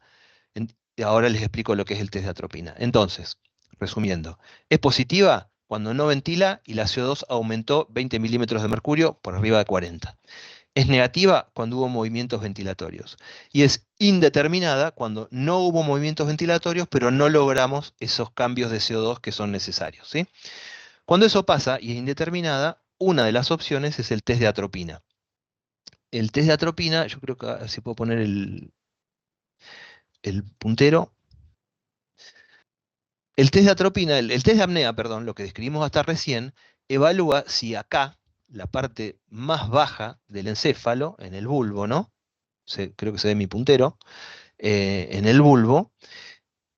ahora les explico lo que es el test de atropina. Entonces, resumiendo, es positiva cuando no ventila y la CO2 aumentó 20 milímetros de mercurio por arriba de 40. Es negativa cuando hubo movimientos ventilatorios. Y es indeterminada cuando no hubo movimientos ventilatorios, pero no logramos esos cambios de CO2 que son necesarios, ¿sí? Cuando eso pasa y es indeterminada, una de las opciones es el test de atropina. El test de atropina, yo creo que si puedo poner el puntero. El test de atropina, el test de apnea, perdón, lo que describimos hasta recién, evalúa si acá, la parte más baja del encéfalo, en el bulbo, ¿no? Creo que se ve mi puntero, en el bulbo,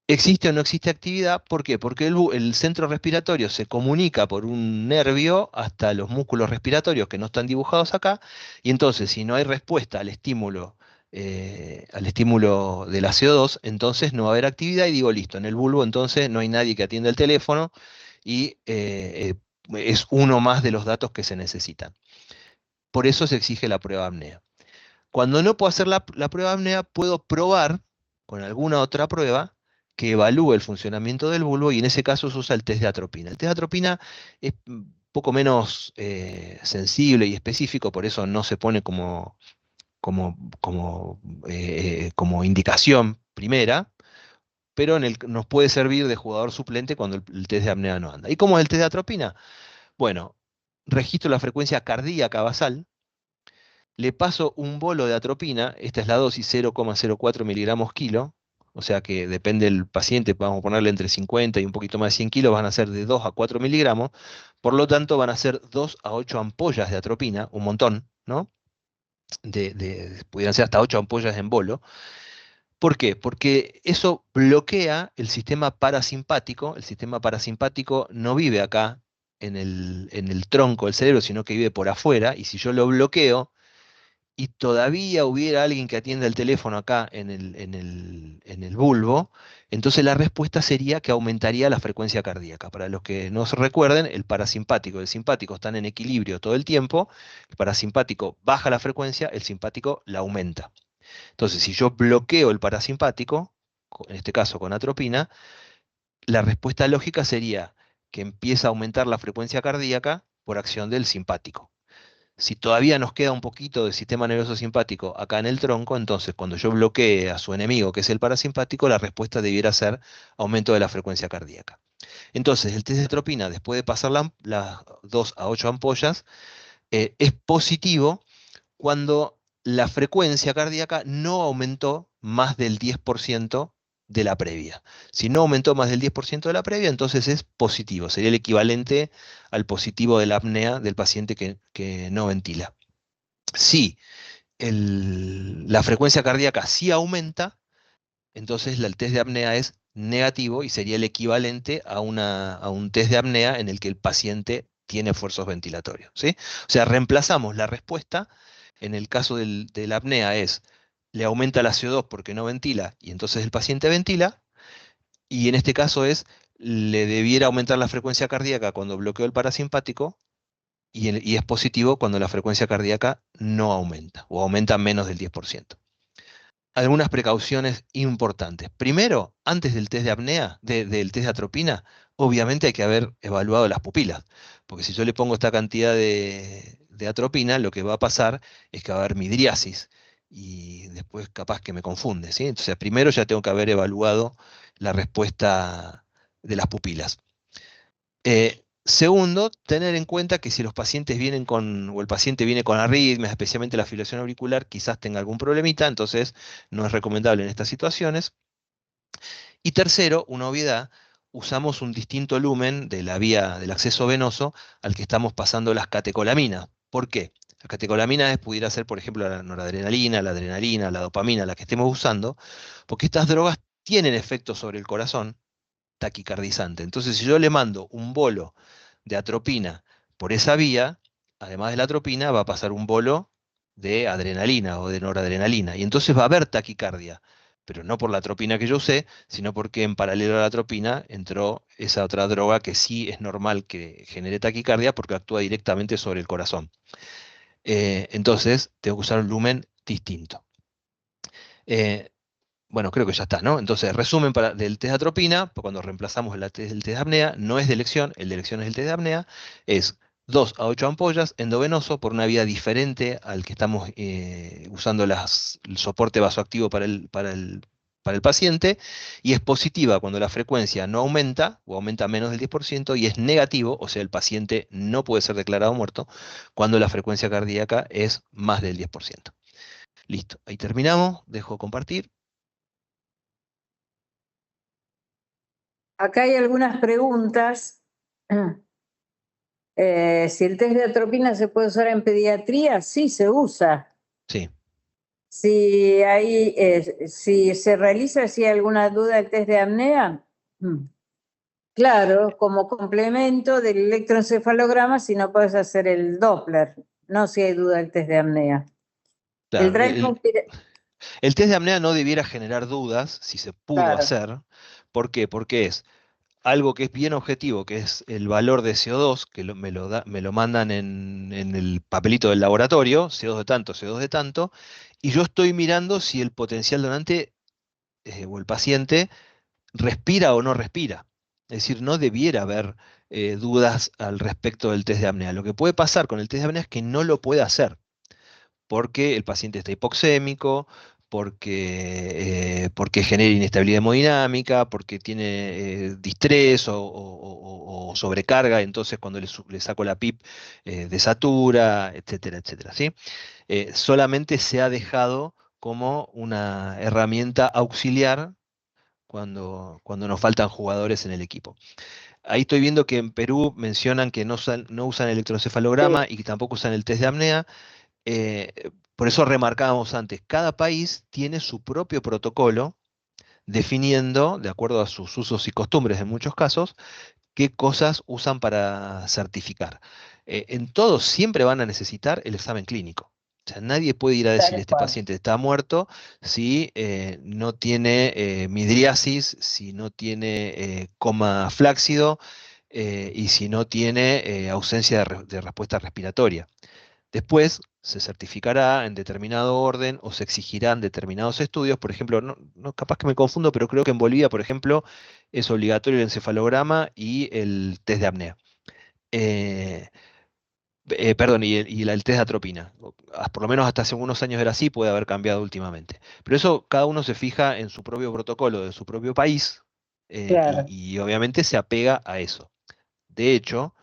¿Existe o no existe actividad? ¿Por qué? Porque el centro respiratorio se comunica por un nervio hasta los músculos respiratorios que no están dibujados acá, y entonces si no hay respuesta al estímulo de la CO2, entonces no va a haber actividad y digo, listo, en el bulbo entonces no hay nadie que atienda el teléfono y es uno más de los datos que se necesitan. Por eso se exige la prueba de apnea. Cuando no puedo hacer la prueba de apnea, puedo probar con alguna otra prueba que evalúe el funcionamiento del bulbo y en ese caso se usa el test de atropina. El test de atropina es un poco menos sensible y específico, por eso no se pone como indicación primera, pero nos puede servir de jugador suplente cuando el test de apnea no anda. ¿Y cómo es el test de atropina? Bueno, registro la frecuencia cardíaca basal, le paso un bolo de atropina, esta es la dosis 0,04 miligramos kilo, o sea que depende del paciente, vamos a ponerle entre 50 y un poquito más de 100 kilos, van a ser de 2 a 4 miligramos, por lo tanto van a ser 2 a 8 ampollas de atropina, un montón, ¿no? Pudieran ser hasta 8 ampollas en bolo. ¿Por qué? Porque eso bloquea el sistema parasimpático. El sistema parasimpático no vive acá en el tronco del cerebro, sino que vive por afuera, y si yo lo bloqueo, y todavía hubiera alguien que atienda el teléfono acá en el bulbo, entonces la respuesta sería que aumentaría la frecuencia cardíaca. Para los que no se recuerden, el parasimpático y el simpático están en equilibrio todo el tiempo, el parasimpático baja la frecuencia, el simpático la aumenta. Entonces, si yo bloqueo el parasimpático, en este caso con atropina, la respuesta lógica sería que empieza a aumentar la frecuencia cardíaca por acción del simpático. Si todavía nos queda un poquito de sistema nervioso simpático acá en el tronco, entonces cuando yo bloquee a su enemigo, que es el parasimpático, la respuesta debiera ser aumento de la frecuencia cardíaca. Entonces, el test de atropina, después de pasar las 2 a 8 ampollas, es positivo cuando la frecuencia cardíaca no aumentó más del 10% de la previa. Si no aumentó más del 10% de la previa, entonces es positivo. Sería el equivalente al positivo de la apnea del paciente que no ventila. Si la frecuencia cardíaca sí aumenta, entonces el test de apnea es negativo y sería el equivalente a un test de apnea en el que el paciente tiene esfuerzos ventilatorios, ¿sí? O sea, reemplazamos la respuesta. En el caso de la apnea le aumenta la CO2 porque no ventila y entonces el paciente ventila, y en este caso le debiera aumentar la frecuencia cardíaca cuando bloqueo el parasimpático y es positivo cuando la frecuencia cardíaca no aumenta o aumenta menos del 10%. Algunas precauciones importantes. Primero, antes del test de apnea, del test de atropina, obviamente hay que haber evaluado las pupilas, porque si yo le pongo esta cantidad de atropina, lo que va a pasar es que va a haber midriasis y después capaz que me confunde, ¿sí? Entonces, primero ya tengo que haber evaluado la respuesta de las pupilas. Segundo, tener en cuenta que si los pacientes o el paciente viene con arritmias, especialmente la fibrilación auricular, quizás tenga algún problemita, entonces no es recomendable en estas situaciones. Y tercero, una obviedad, usamos un distinto lumen de la vía del acceso venoso al que estamos pasando las catecolaminas. ¿Por qué? Las catecolaminas pudiera ser, por ejemplo, la noradrenalina, la adrenalina, la dopamina, la que estemos usando, porque estas drogas tienen efectos sobre el corazón taquicardizante. Entonces, si yo le mando un bolo de atropina por esa vía, además de la atropina, va a pasar un bolo de adrenalina o de noradrenalina. Y entonces va a haber taquicardia, pero no por la atropina que yo usé, sino porque en paralelo a la atropina entró esa otra droga que sí es normal que genere taquicardia porque actúa directamente sobre el corazón. Entonces, tengo que usar un lumen distinto. Bueno, creo que ya está, ¿no? Entonces, resumen del test de atropina, cuando reemplazamos el test de apnea, no es de elección, el de elección es el test de apnea, es 2 a 8 ampollas endovenoso por una vía diferente al que estamos usando el soporte vasoactivo para el paciente, y es positiva cuando la frecuencia no aumenta o aumenta menos del 10%, y es negativo, o sea, el paciente no puede ser declarado muerto cuando la frecuencia cardíaca es más del 10%. Listo, ahí terminamos, dejo compartir. Acá hay algunas preguntas. Si el test de atropina se puede usar en pediatría, sí se usa. Sí. si se realiza, si hay alguna duda del test de apnea, claro, como complemento del electroencefalograma, si no puedes hacer el Doppler, no si hay duda del test de apnea. Claro, El drive el test de apnea no debiera generar dudas si se pudo claro, hacer. ¿Por qué? Porque es algo que es bien objetivo, que es el valor de CO2, que me lo mandan en el papelito del laboratorio, CO2 de tanto, CO2 de tanto, y yo estoy mirando si el potencial donante o el paciente respira o no respira. Es decir, no debiera haber dudas al respecto del test de apnea. Lo que puede pasar con el test de apnea es que no lo puede hacer porque el paciente está hipoxémico, porque genera inestabilidad hemodinámica, porque tiene distrés o sobrecarga, entonces cuando le saco la PIP desatura, etcétera, etcétera, ¿sí? Solamente se ha dejado como una herramienta auxiliar cuando nos faltan jugadores en el equipo. Ahí estoy viendo que en Perú mencionan que no usan electroencefalograma y que tampoco usan el test de apnea. Por eso remarcábamos antes, cada país tiene su propio protocolo definiendo, de acuerdo a sus usos y costumbres en muchos casos, qué cosas usan para certificar. En todos siempre van a necesitar el examen clínico. O sea, nadie puede ir a decir tal este cual. paciente está muerto si no tiene midriasis, si no tiene coma flácido y si no tiene ausencia de respuesta respiratoria. Después se certificará en determinado orden o se exigirán determinados estudios. Por ejemplo, capaz que me confundo, pero creo que en Bolivia, por ejemplo, es obligatorio el encefalograma y el test de apnea. Eh, Perdón, el test de atropina. Por lo menos hasta hace unos años era así, puede haber cambiado últimamente. Pero eso cada uno se fija en su propio protocolo de su propio país Claro. y obviamente se apega a eso. De hecho,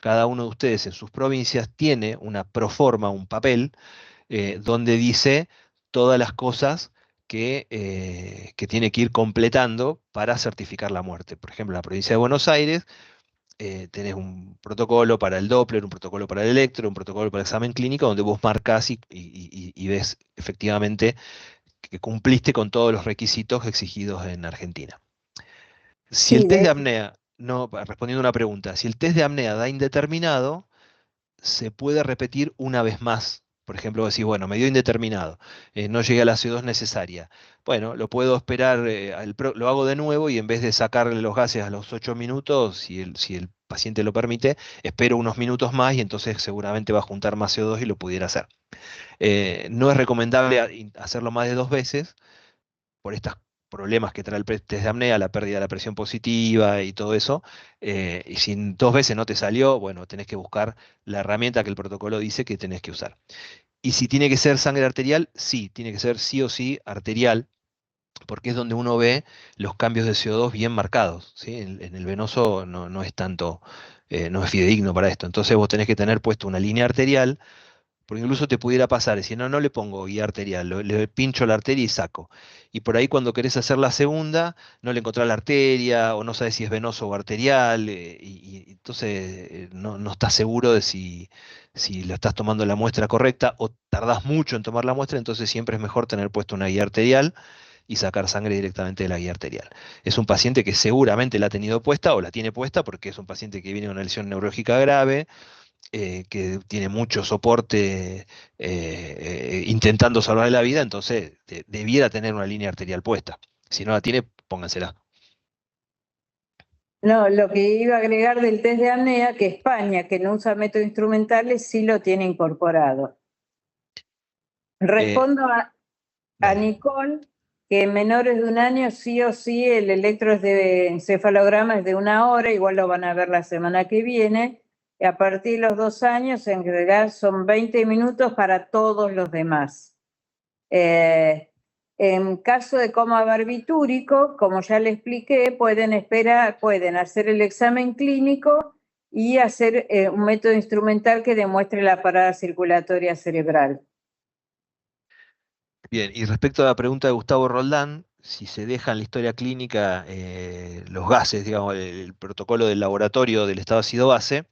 cada uno de ustedes en sus provincias tiene una proforma, un papel, donde dice todas las cosas que tiene que ir completando para certificar la muerte. Por ejemplo, en la provincia de Buenos Aires tenés un protocolo para el Doppler, un protocolo para el electro, un protocolo para el examen clínico, donde vos marcás y ves efectivamente que cumpliste con todos los requisitos exigidos en Argentina. Si el Sí, test de de hecho, apnea, no, respondiendo a una pregunta, si el test de apnea da indeterminado, se puede repetir una vez más. Por ejemplo, decir, bueno, me dio indeterminado, no llegué a la CO2 necesaria. Bueno, lo puedo esperar, lo hago de nuevo y en vez de sacarle los gases a los 8 minutos, si el paciente lo permite, espero unos minutos más y entonces seguramente va a juntar más CO2 y lo pudiera hacer. No es recomendable hacerlo más de 2 veces por estos problemas que trae el test de apnea, la pérdida de la presión positiva y todo eso. Y si en 2 veces no te salió, bueno, tenés que buscar la herramienta que el protocolo dice que tenés que usar. Y si tiene que ser sangre arterial, sí, tiene que ser sí o sí arterial, porque es donde uno ve los cambios de CO2 bien marcados, ¿sí? En el venoso no es tanto, no es fidedigno para esto. Entonces vos tenés que tener puesto una línea arterial porque incluso te pudiera pasar, si no, no le pongo guía arterial, le pincho la arteria y saco. Y por ahí cuando querés hacer la segunda, no le encontrás la arteria o no sabes si es venoso o arterial, y entonces no estás seguro de si lo estás tomando la muestra correcta o tardás mucho en tomar la muestra, entonces siempre es mejor tener puesto una guía arterial y sacar sangre directamente de la guía arterial. Es un paciente que seguramente la ha tenido puesta o la tiene puesta porque es un paciente que viene con una lesión neurológica grave, que tiene mucho soporte intentando salvarle la vida, entonces debiera tener una línea arterial puesta. Si no la tiene, póngansela. no, lo que iba a agregar del test de apnea, que España, que no usa métodos instrumentales, sí lo tiene incorporado. Respondo a Dale. Nicole, que en menores de un año sí o sí el electroencefalograma es de 1 hora, igual lo van a ver la semana que viene, y a partir de los 2 años en realidad son 20 minutos para todos los demás. En caso de coma barbitúrico, como ya le expliqué, pueden hacer el examen clínico y hacer un método instrumental que demuestre la parada circulatoria cerebral. Bien, y respecto a la pregunta de Gustavo Roldán, si se deja en la historia clínica los gases, digamos, el protocolo del laboratorio del estado ácido base,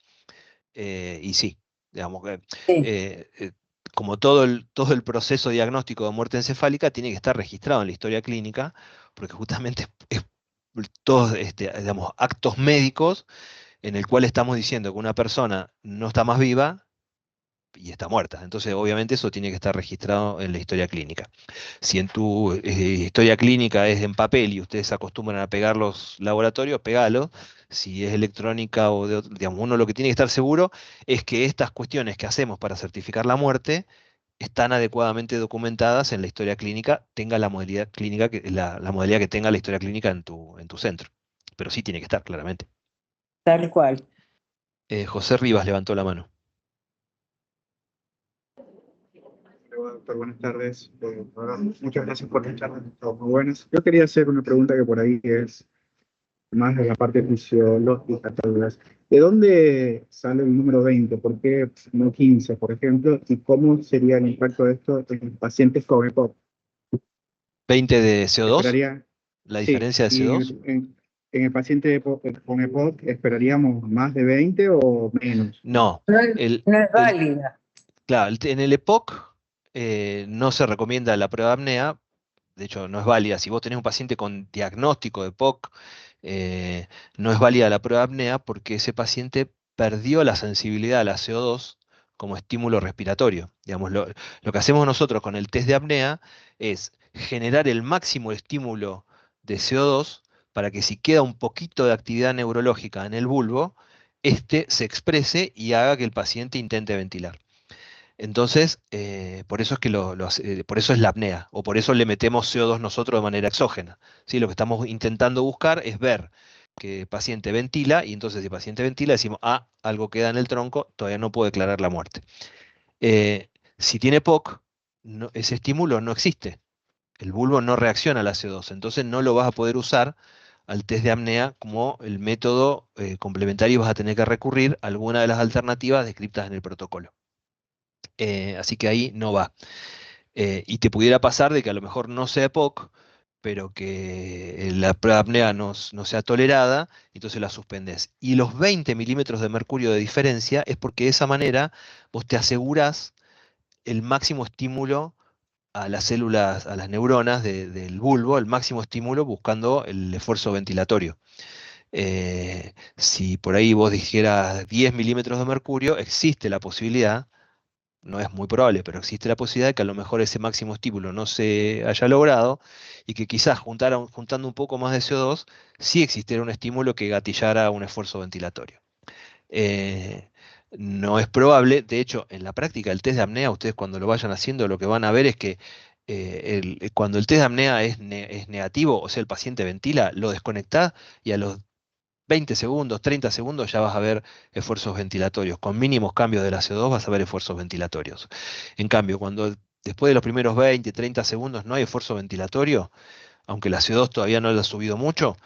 y sí, digamos que Sí. como todo el proceso diagnóstico de muerte encefálica tiene que estar registrado en la historia clínica, porque justamente es todos digamos, actos médicos en el cual estamos diciendo que una persona no está más viva y está muerta. Entonces, obviamente, eso tiene que estar registrado en la historia clínica. Si en tu historia clínica es en papel y ustedes se acostumbran a pegar los laboratorios, pegalo. Si es electrónica o digamos, uno lo que tiene que estar seguro es que estas cuestiones que hacemos para certificar la muerte están adecuadamente documentadas en la historia clínica, tenga la modalidad clínica, la modalidad que tenga la historia clínica en tu centro. Pero sí tiene que estar, claramente. Tal cual. José Rivas levantó la mano. Doctor, buenas tardes. Muchas gracias por la charla, están muy buenas. Yo quería hacer una pregunta que por ahí es más de la parte fisiológica, tal vez. ¿De dónde sale el número 20? ¿Por qué no 15, por ejemplo? ¿Y cómo sería el impacto de esto en pacientes con EPOC? 20 de CO2, Esperaría, la sí, diferencia de y CO2. en el paciente con EPOC, ¿esperaríamos más de 20 o menos? No, No es válida. claro, en el EPOC no se recomienda la prueba de apnea, de hecho no es válida. Si vos tenés un paciente con diagnóstico de EPOC, no es válida la prueba de apnea porque ese paciente perdió la sensibilidad a la CO2 como estímulo respiratorio. Digamos, lo que hacemos nosotros con el test de apnea es generar el máximo estímulo de CO2 para que si queda un poquito de actividad neurológica en el bulbo, este se exprese y haga que el paciente intente ventilar. Entonces, por eso es que por eso es la apnea, o por eso le metemos CO2 nosotros de manera exógena. ¿Sí? Lo que estamos intentando buscar es ver que el paciente ventila, y entonces si el paciente ventila decimos, algo queda en el tronco, todavía no puedo declarar la muerte. Si tiene POC, ese estímulo no existe. El bulbo no reacciona a la CO2, entonces no lo vas a poder usar al test de apnea como el método complementario y vas a tener que recurrir a alguna de las alternativas descritas en el protocolo. Así que ahí no va. Y te pudiera pasar de que a lo mejor no sea EPOC, pero que la prueba de apnea no sea tolerada, entonces la suspendes. Y los 20 milímetros de mercurio de diferencia es porque de esa manera vos te asegurás el máximo estímulo a las células, a las neuronas del bulbo, el máximo estímulo buscando el esfuerzo ventilatorio. Si por ahí vos dijeras 10 milímetros de mercurio, existe la posibilidad, no es muy probable, pero existe la posibilidad de que a lo mejor ese máximo estímulo no se haya logrado y que quizás juntando un poco más de CO2, sí existiera un estímulo que gatillara un esfuerzo ventilatorio. No es probable, de hecho, en la práctica el test de apnea, ustedes cuando lo vayan haciendo lo que van a ver es que cuando el test de apnea es negativo, o sea, el paciente ventila, lo desconectás y a los 20 segundos, 30 segundos ya vas a ver esfuerzos ventilatorios. Con mínimos cambios de la CO2 vas a ver esfuerzos ventilatorios. En cambio, cuando después de los primeros 20, 30 segundos no hay esfuerzo ventilatorio, aunque la CO2 todavía no la ha subido mucho,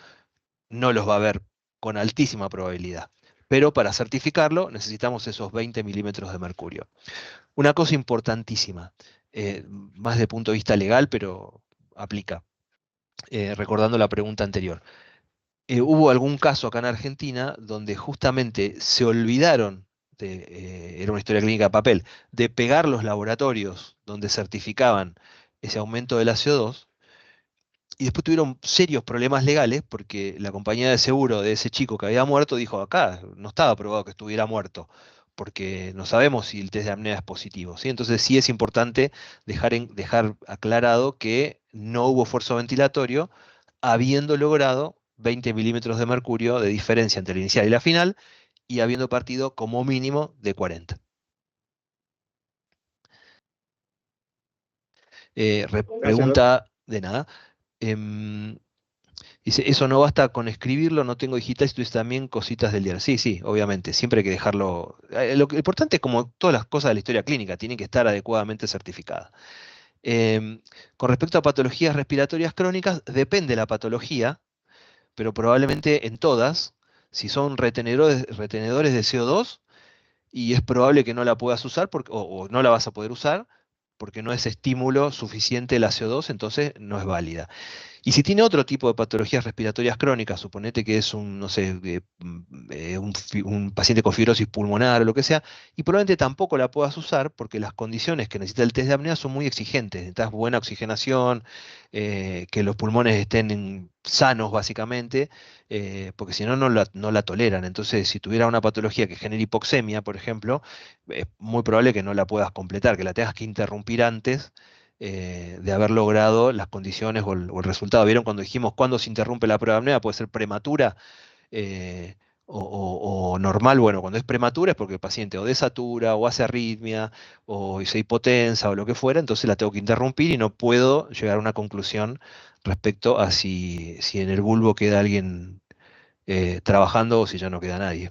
no los va a ver con altísima probabilidad. Pero para certificarlo necesitamos esos 20 milímetros de mercurio. Una cosa importantísima, más de punto de vista legal, pero aplica, recordando la pregunta anterior. Hubo algún caso acá en Argentina donde justamente se olvidaron, era una historia clínica de papel, de pegar los laboratorios donde certificaban ese aumento de la CO2, y después tuvieron serios problemas legales porque la compañía de seguro de ese chico que había muerto dijo, acá no estaba probado que estuviera muerto, porque no sabemos si el test de apnea es positivo, ¿sí? Entonces sí es importante dejar aclarado que no hubo esfuerzo ventilatorio, habiendo logrado 20 milímetros de mercurio de diferencia entre la inicial y la final, y habiendo partido como mínimo de 40. Pregunta de nada. Dice, eso no basta con escribirlo, no tengo digital, esto también cositas del diario. Sí, obviamente, siempre hay que dejarlo. Lo importante es como todas las cosas de la historia clínica, tienen que estar adecuadamente certificadas. Con respecto a patologías respiratorias crónicas, depende de la patología, pero probablemente en todas, si son retenedores de CO2, y es probable que no la puedas usar o no la vas a poder usar, porque no es estímulo suficiente la CO2, entonces no es válida. Y si tiene otro tipo de patologías respiratorias crónicas, suponete que es un, no sé, un paciente con fibrosis pulmonar o lo que sea, y probablemente tampoco la puedas usar porque las condiciones que necesita el test de apnea son muy exigentes. Necesitas buena oxigenación, que los pulmones estén sanos básicamente, porque si no, no la toleran. Entonces, si tuviera una patología que genere hipoxemia, por ejemplo, es muy probable que no la puedas completar, que la tengas que interrumpir antes de haber logrado las condiciones o el resultado. ¿Vieron cuando dijimos cuándo se interrumpe la prueba de apnea? Puede ser prematura eh, o normal. Bueno, cuando es prematura es porque el paciente o desatura o hace arritmia o se hipotensa o lo que fuera, entonces la tengo que interrumpir y no puedo llegar a una conclusión respecto a si en el bulbo queda alguien trabajando o si ya no queda nadie.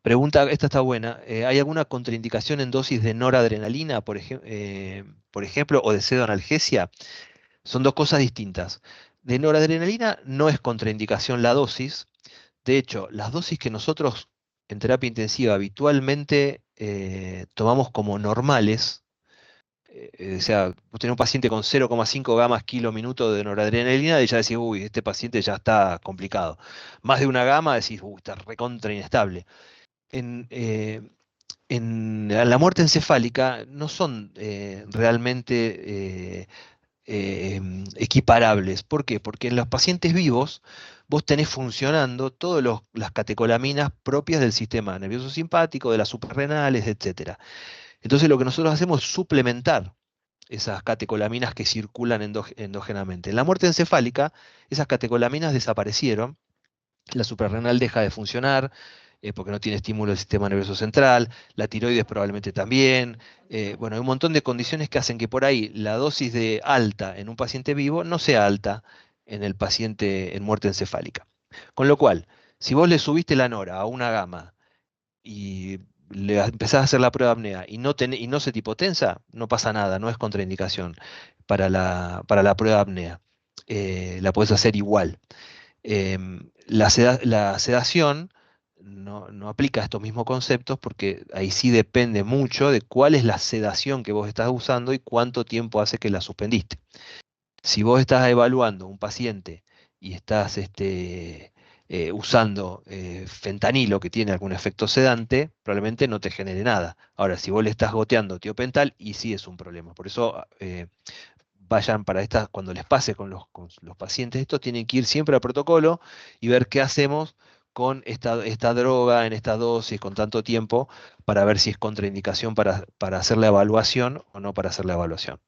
Pregunta, esta está buena. ¿Hay alguna contraindicación en dosis de noradrenalina, por ejemplo, o de pseudoanalgesia? Son dos cosas distintas. De noradrenalina no es contraindicación la dosis. De hecho, las dosis que nosotros en terapia intensiva habitualmente tomamos como normales, o sea, vos tenés un paciente con 0,5 gamas kilo minuto de noradrenalina y ya decís, uy, este paciente ya está complicado. Más de una gama decís, uy, está recontra inestable. En la muerte encefálica no son realmente equiparables. ¿Por qué? Porque en los pacientes vivos vos tenés funcionando todas las catecolaminas propias del sistema nervioso simpático, de las suprarrenales, etcétera. Entonces lo que nosotros hacemos es suplementar esas catecolaminas que circulan endógenamente. En la muerte encefálica, esas catecolaminas desaparecieron, la suprarrenal deja de funcionar porque no tiene estímulo del sistema nervioso central, la tiroides probablemente también. Bueno, hay un montón de condiciones que hacen que por ahí la dosis de alta en un paciente vivo no sea alta en el paciente en muerte encefálica. Con lo cual, si vos le subiste la nora a una gama y le empezás a hacer la prueba de apnea y no se te hipotensa, no pasa nada, no es contraindicación para la prueba de apnea. La puedes hacer igual. La sedación no aplica estos mismos conceptos porque ahí sí depende mucho de cuál es la sedación que vos estás usando y cuánto tiempo hace que la suspendiste. Si vos estás evaluando un paciente y estás usando fentanilo que tiene algún efecto sedante, probablemente no te genere nada. Ahora, si vos le estás goteando tiopental, y sí es un problema. Por eso vayan para estas, cuando les pase con los pacientes, estos tienen que ir siempre al protocolo y ver qué hacemos con esta droga en esta dosis con tanto tiempo para ver si es contraindicación para hacer la evaluación o no para hacer la evaluación.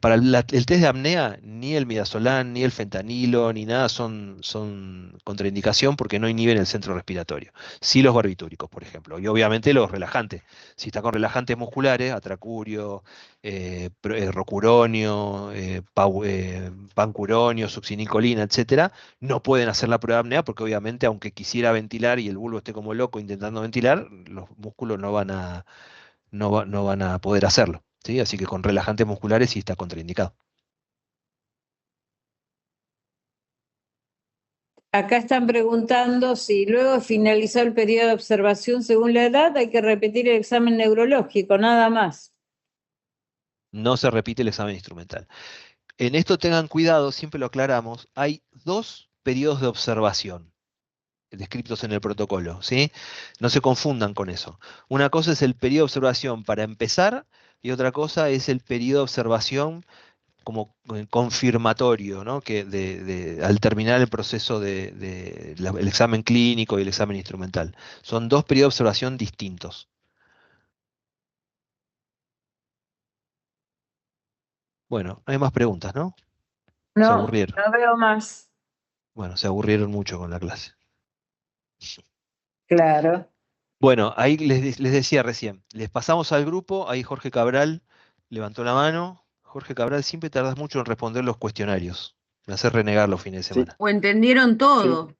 Para el test de apnea, ni el midazolam, ni el fentanilo, ni nada son contraindicación porque no inhiben el centro respiratorio. Sí los barbitúricos, por ejemplo, y obviamente los relajantes. Si está con relajantes musculares, atracurio, rocuronio, pancuronio, succinilcolina, etcétera, no pueden hacer la prueba de apnea porque obviamente aunque quisiera ventilar y el bulbo esté como loco intentando ventilar, los músculos no van a poder hacerlo. ¿Sí? Así que con relajantes musculares sí está contraindicado. Acá están preguntando si luego de finalizar el periodo de observación según la edad hay que repetir el examen neurológico, nada más. No se repite el examen instrumental. En esto tengan cuidado, siempre lo aclaramos, hay dos periodos de observación descritos en el protocolo, ¿sí? No se confundan con eso. Una cosa es el periodo de observación para empezar y otra cosa es el periodo de observación como confirmatorio, ¿no? Que al terminar el proceso el examen clínico y el examen instrumental. Son dos periodos de observación distintos. Bueno, hay más preguntas, ¿no? Se No, aburrieron. no veo más. Bueno, se aburrieron mucho con la clase. Claro. Bueno, ahí les decía recién, les pasamos al grupo, ahí Jorge Cabral levantó la mano. Jorge Cabral, siempre tardas mucho en responder los cuestionarios. Me hace renegar los fines de Sí. semana. O entendieron todo.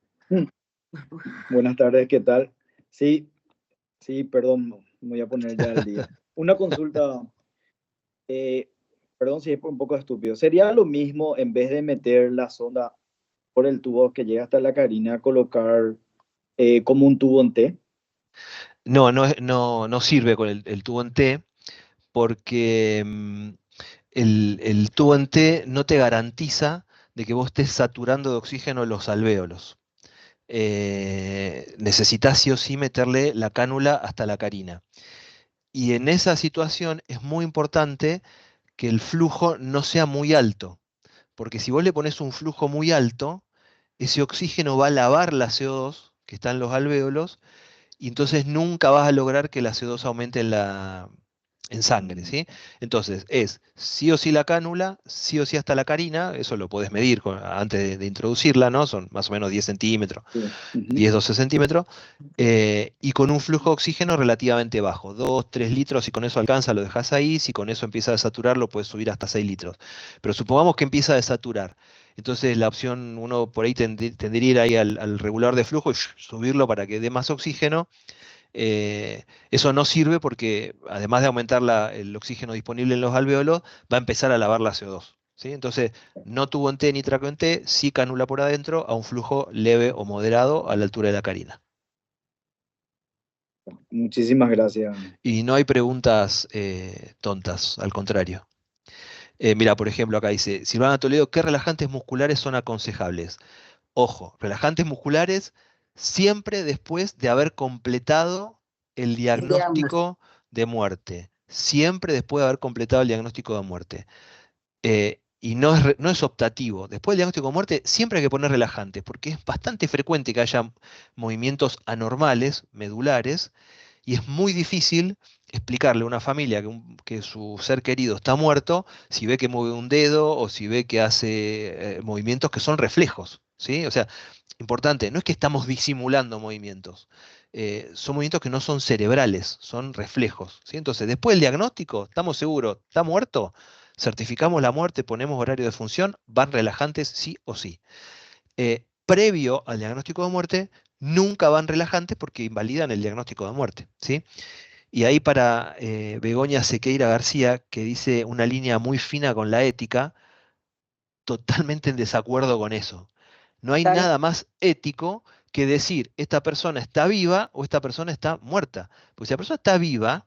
Buenas tardes, ¿qué tal? Sí, perdón, me voy a poner ya al día. Una consulta, perdón si es un poco estúpido. ¿Sería lo mismo en vez de meter la sonda por el tubo que llega hasta la carina, colocar como un tubo en T? No sirve con el tubo en T porque el tubo en T no te garantiza de que vos estés saturando de oxígeno los alvéolos. Necesitas sí o sí meterle la cánula hasta la carina. Y en esa situación es muy importante que el flujo no sea muy alto, porque si vos le pones un flujo muy alto, ese oxígeno va a lavar la CO2 que está en los alvéolos, y entonces nunca vas a lograr que la CO2 aumente en sangre, ¿sí? Entonces es sí o sí la cánula, sí o sí hasta la carina, eso lo podés medir antes de introducirla, ¿no? Son más o menos 10 centímetros, Sí. Ujú. 10-12 centímetros, y con un flujo de oxígeno relativamente bajo, 2-3 litros, si con eso alcanza lo dejas ahí, si con eso empieza a desaturar lo puedes subir hasta 6 litros. Pero supongamos que empieza a desaturar, entonces la opción, uno por ahí tendría ir ahí al regulador de flujo y subirlo para que dé más oxígeno. Eso no sirve porque además de aumentar el oxígeno disponible en los alvéolos, va a empezar a lavar la CO2. ¿Sí? Entonces, no tubo en T ni traco en T, sí cánula por adentro a un flujo leve o moderado a la altura de la carina. Muchísimas gracias. Y no hay preguntas tontas, al contrario. Mira, por ejemplo, acá dice, Silvana Toledo, ¿qué relajantes musculares son aconsejables? Ojo, relajantes musculares siempre después de haber completado el diagnóstico de muerte. Siempre después de haber completado el diagnóstico de muerte. Y no es optativo. Después del diagnóstico de muerte siempre hay que poner relajantes, porque es bastante frecuente que haya movimientos anormales, medulares, y es muy difícil explicarle a una familia que su ser querido está muerto si ve que mueve un dedo o si ve que hace movimientos que son reflejos, ¿sí? O sea, importante, no es que estamos disimulando movimientos, son movimientos que no son cerebrales, son reflejos, ¿sí? Entonces, después del diagnóstico, estamos seguros, ¿está muerto? Certificamos la muerte, ponemos horario de función, van relajantes sí o sí. Previo al diagnóstico de muerte, nunca van relajantes porque invalidan el diagnóstico de muerte, ¿sí? Y ahí para Begoña Sequeira García, que dice una línea muy fina con la ética, totalmente en desacuerdo con eso. No hay nada más ético que decir esta persona está viva o esta persona está muerta. Porque si la persona está viva,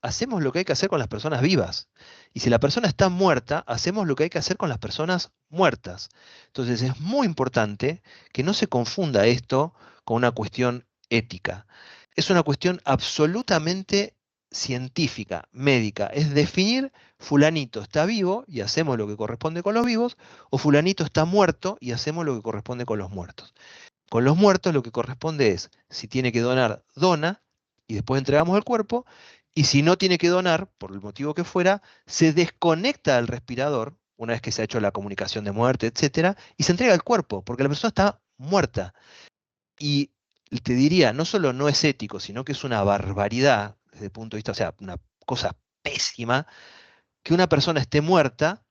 hacemos lo que hay que hacer con las personas vivas. Y si la persona está muerta, hacemos lo que hay que hacer con las personas muertas. Entonces es muy importante que no se confunda esto con una cuestión ética. Es una cuestión absolutamente científica, médica. Es definir fulanito está vivo y hacemos lo que corresponde con los vivos, o fulanito está muerto y hacemos lo que corresponde con los muertos. Con los muertos lo que corresponde es, si tiene que donar, dona, y después entregamos el cuerpo, y si no tiene que donar, por el motivo que fuera, se desconecta del respirador, una vez que se ha hecho la comunicación de muerte, etcétera, y se entrega el cuerpo, porque la persona está muerta. Y te diría, no solo no es ético, sino que es una barbaridad desde el punto de vista, o sea, una cosa pésima, que una persona esté muerta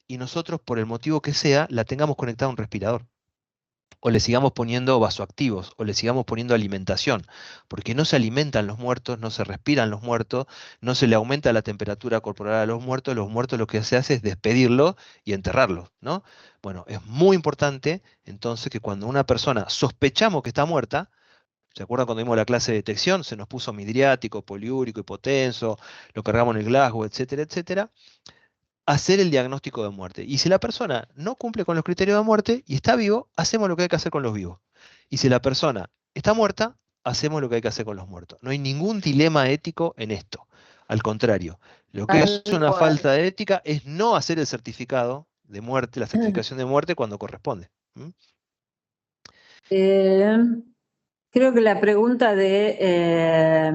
y nosotros, por el motivo que sea, la tengamos conectada a un respirador. O le sigamos poniendo vasoactivos, o le sigamos poniendo alimentación, porque no se alimentan los muertos, no se respiran los muertos, no se le aumenta la temperatura corporal a los muertos lo que se hace es despedirlos y enterrarlos, ¿no? Bueno, es muy importante entonces que cuando una persona sospechamos que está muerta, ¿se acuerdan cuando vimos la clase de detección? Se nos puso midriático, poliúrico, hipotenso, lo cargamos en el Glasgow, etcétera, etcétera. Hacer el diagnóstico de muerte. Y si la persona no cumple con los criterios de muerte y está vivo, hacemos lo que hay que hacer con los vivos. Y si la persona está muerta, hacemos lo que hay que hacer con los muertos. No hay ningún dilema ético en esto. Al contrario, lo que es una falta de ética es no hacer el certificado de muerte, la certificación de muerte cuando corresponde. Creo que la pregunta de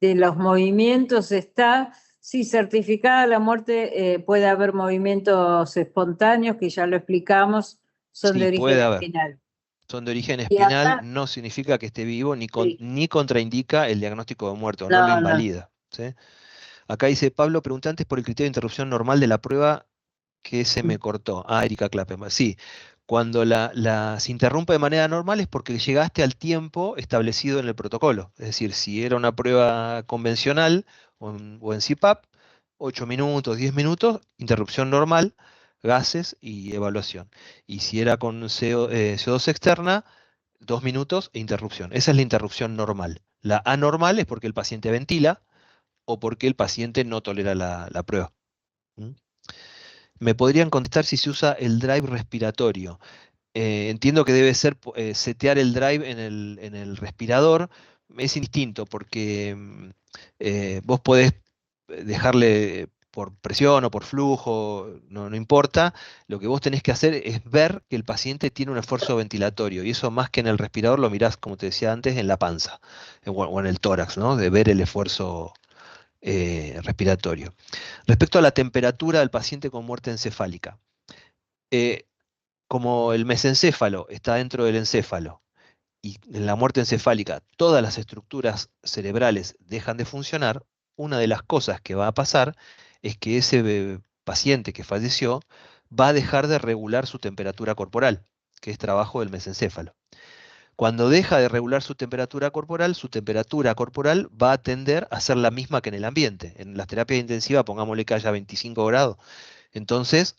los movimientos está, si certificada la muerte puede haber movimientos espontáneos, que ya lo explicamos, son Sí, de origen puede haber. espinal. Son de origen Y espinal, acá, no significa que esté vivo ni sí. contraindica el diagnóstico de muerto, no lo No. invalida. ¿Sí? Acá dice Pablo, pregunté antes por el criterio de interrupción normal de la prueba que se me cortó. Ah, Erika Klappenberg. Sí, cuando se interrumpe de manera normal es porque llegaste al tiempo establecido en el protocolo. Es decir, si era una prueba convencional o en CPAP, 8 minutos, 10 minutos, interrupción normal, gases y evaluación. Y si era con CO2 externa, 2 minutos e interrupción. Esa es la interrupción normal. La anormal es porque el paciente ventila o porque el paciente no tolera la prueba. ¿Mm? Me podrían contestar si se usa el drive respiratorio. Entiendo que debe ser setear el drive en el respirador. Es indistinto porque vos podés dejarle por presión o por flujo, no importa. Lo que vos tenés que hacer es ver que el paciente tiene un esfuerzo ventilatorio. Y eso más que en el respirador lo mirás, como te decía antes, en la panza o en el tórax, ¿no? De ver el esfuerzo respiratorio. Respecto a la temperatura del paciente con muerte encefálica. eh, Como el mesencéfalo está dentro del encéfalo y en la muerte encefálica todas las estructuras cerebrales dejan de funcionar, una de las cosas que va a pasar es que ese paciente que falleció va a dejar de regular su temperatura corporal, que es trabajo del mesencéfalo. Cuando deja de regular su temperatura corporal va a tender a ser la misma que en el ambiente. En las terapias intensivas, pongámosle que haya 25 grados. Entonces,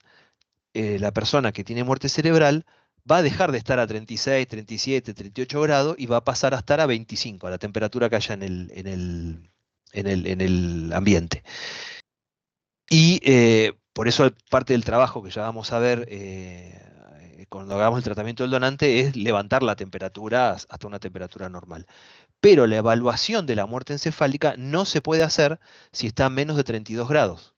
la persona que tiene muerte cerebral va a dejar de estar a 36, 37, 38 grados y va a pasar a estar a 25, a la temperatura que haya en el ambiente. Y por eso parte del trabajo que ya vamos a ver cuando hagamos el tratamiento del donante es levantar la temperatura hasta una temperatura normal. Pero la evaluación de la muerte encefálica no se puede hacer si está a menos de 32 grados.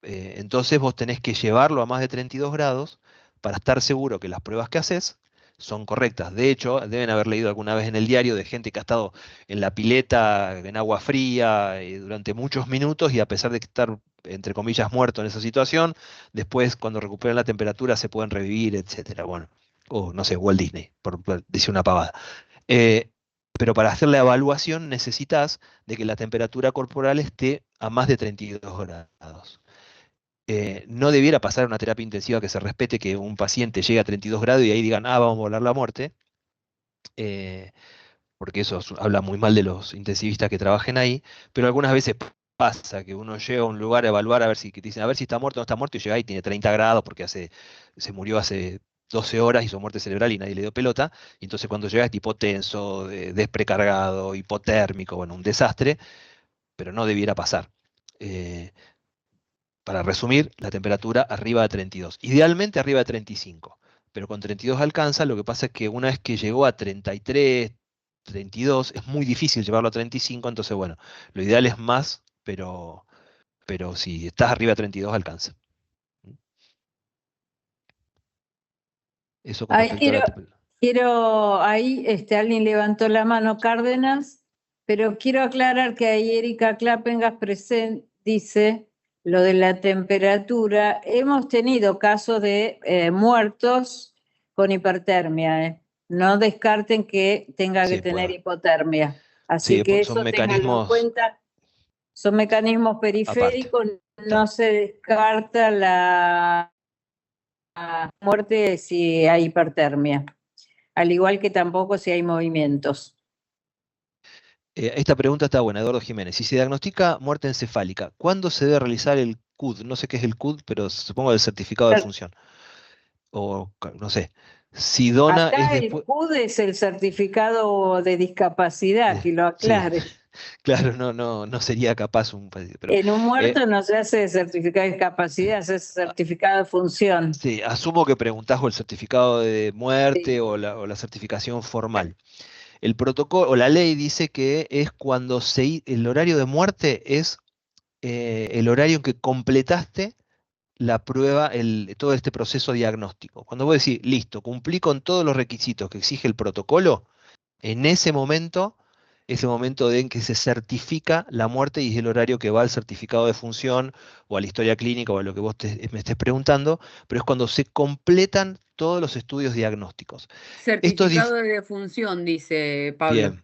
Entonces vos tenés que llevarlo a más de 32 grados para estar seguro que las pruebas que haces son correctas. De hecho, deben haber leído alguna vez en el diario de gente que ha estado en la pileta, en agua fría, durante muchos minutos y a pesar de estar, entre comillas, muerto en esa situación, después cuando recuperan la temperatura se pueden revivir, etcétera. Bueno, o no sé, Walt Disney, por decir una pavada. Pero para hacer la evaluación necesitas de que la temperatura corporal esté a más de 32 grados. No debiera pasar una terapia intensiva que se respete que un paciente llegue a 32 grados y ahí digan, vamos a volar la muerte, eh, porque eso habla muy mal de los intensivistas que trabajen ahí, pero algunas veces pasa que uno llega a un lugar a evaluar a ver si, que te dicen, a ver si está muerto o no está muerto, y llega ahí y tiene 30 grados porque se murió hace 12 horas, hizo muerte cerebral y nadie le dio pelota, y entonces cuando llega es hipotenso, desprecargado, hipotérmico, bueno, un desastre, pero no debiera pasar. Para resumir, la temperatura arriba de 32, idealmente arriba de 35, pero con 32 alcanza. Lo que pasa es que una vez que llegó a 33, 32, es muy difícil llevarlo a 35, entonces bueno, lo ideal es más, pero si estás arriba de 32 alcanza. Eso con Ahí respecto a la temperatura. ahí alguien levantó la mano, Cárdenas, pero quiero aclarar que ahí Erika Klappengas dice lo de la temperatura. Hemos tenido casos de muertos con hipertermia. No descarten que tenga que Sí, tener puede. hipotermia. Así Sí, que son eso ténganlo en mecanismos cuenta. Son mecanismos aparte. periféricos, no se descarta la muerte si hay hipertermia, al igual que tampoco si hay movimientos. Esta pregunta está buena, Eduardo Jiménez. Si se diagnostica muerte encefálica, ¿cuándo se debe realizar el CUD? No sé qué es el CUD, pero supongo el certificado de función. O no sé. Si dona es Acá el después. CUD es el certificado de discapacidad, que lo Sí, aclare. claro, no sería capaz pero, En un muerto no se hace certificado de discapacidad, se hace certificado de función. sí, asumo que preguntás o el certificado de muerte Sí. o la certificación formal. El protocolo o la ley dice que es cuando el horario de muerte es el horario en que completaste la prueba, todo este proceso diagnóstico. Cuando vos decís, listo, cumplí con todos los requisitos que exige el protocolo, en ese momento en que se certifica la muerte y es el horario que va al certificado de función o a la historia clínica o a lo que vos me estés preguntando, pero es cuando se completan todos los estudios diagnósticos. Certificado de defunción, dice Pablo. Bien.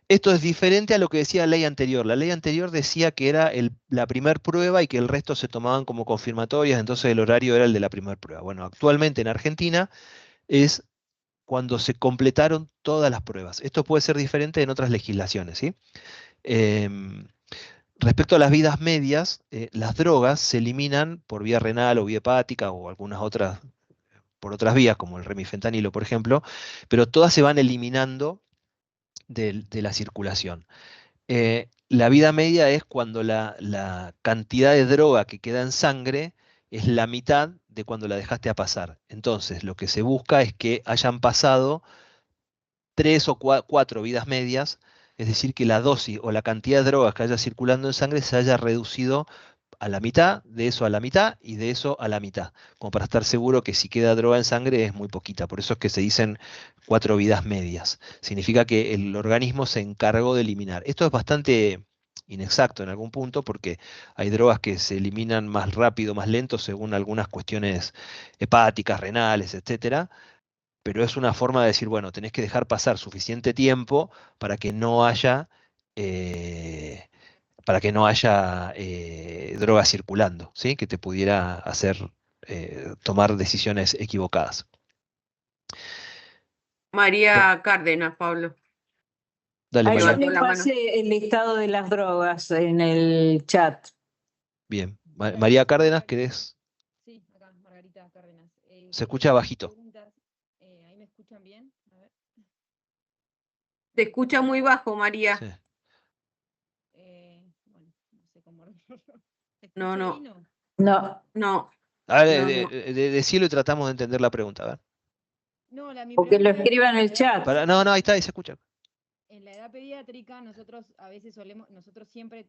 Esto es diferente a lo que decía la ley anterior. La ley anterior decía que era la primer prueba y que el resto se tomaban como confirmatorias, entonces el horario era el de la primer prueba. Bueno, actualmente en Argentina es cuando se completaron todas las pruebas. Esto puede ser diferente en otras legislaciones, ¿sí? Respecto a las vidas medias, las drogas se eliminan por vía renal o vía hepática o algunas otras por otras vías, como el remifentanilo, por ejemplo, pero todas se van eliminando de la circulación. La vida media es cuando la cantidad de droga que queda en sangre es la mitad de cuando la dejaste a pasar. Entonces, lo que se busca es que hayan pasado 3 o 4 vidas medias, es decir, que la dosis o la cantidad de drogas que haya circulando en sangre se haya reducido a la mitad, de eso a la mitad y de eso a la mitad, como para estar seguro que si queda droga en sangre es muy poquita. Por eso es que se dicen 4 vidas medias. Significa que el organismo se encargó de eliminar. Esto es bastante inexacto en algún punto porque hay drogas que se eliminan más rápido, más lento, según algunas cuestiones hepáticas, renales, etcétera. Pero es una forma de decir, bueno, tenés que dejar pasar suficiente tiempo para que no haya eh, droga circulando, ¿sí? Que te pudiera hacer tomar decisiones equivocadas. María Cárdenas, Pablo. Dale, Yo María. Levantó le la mano. pasé el listado de las drogas en el chat. Bien. María Cárdenas, ¿querés? Sí, acá, Margarita Cárdenas. Se escucha bajito. ¿Ahí me escuchan bien? A ver. Te escucha muy bajo, María. Sí. Bueno, no sé cómo arreglarlo. ¿Se escucha No, no. bien o? No, No, A ver, No, no. decilo y tratamos de entender la pregunta. A ver. No, mi porque lo pregunta es, escriba en el chat. No, ahí está, ahí se escucha. en la edad pediátrica nosotros a veces nosotros siempre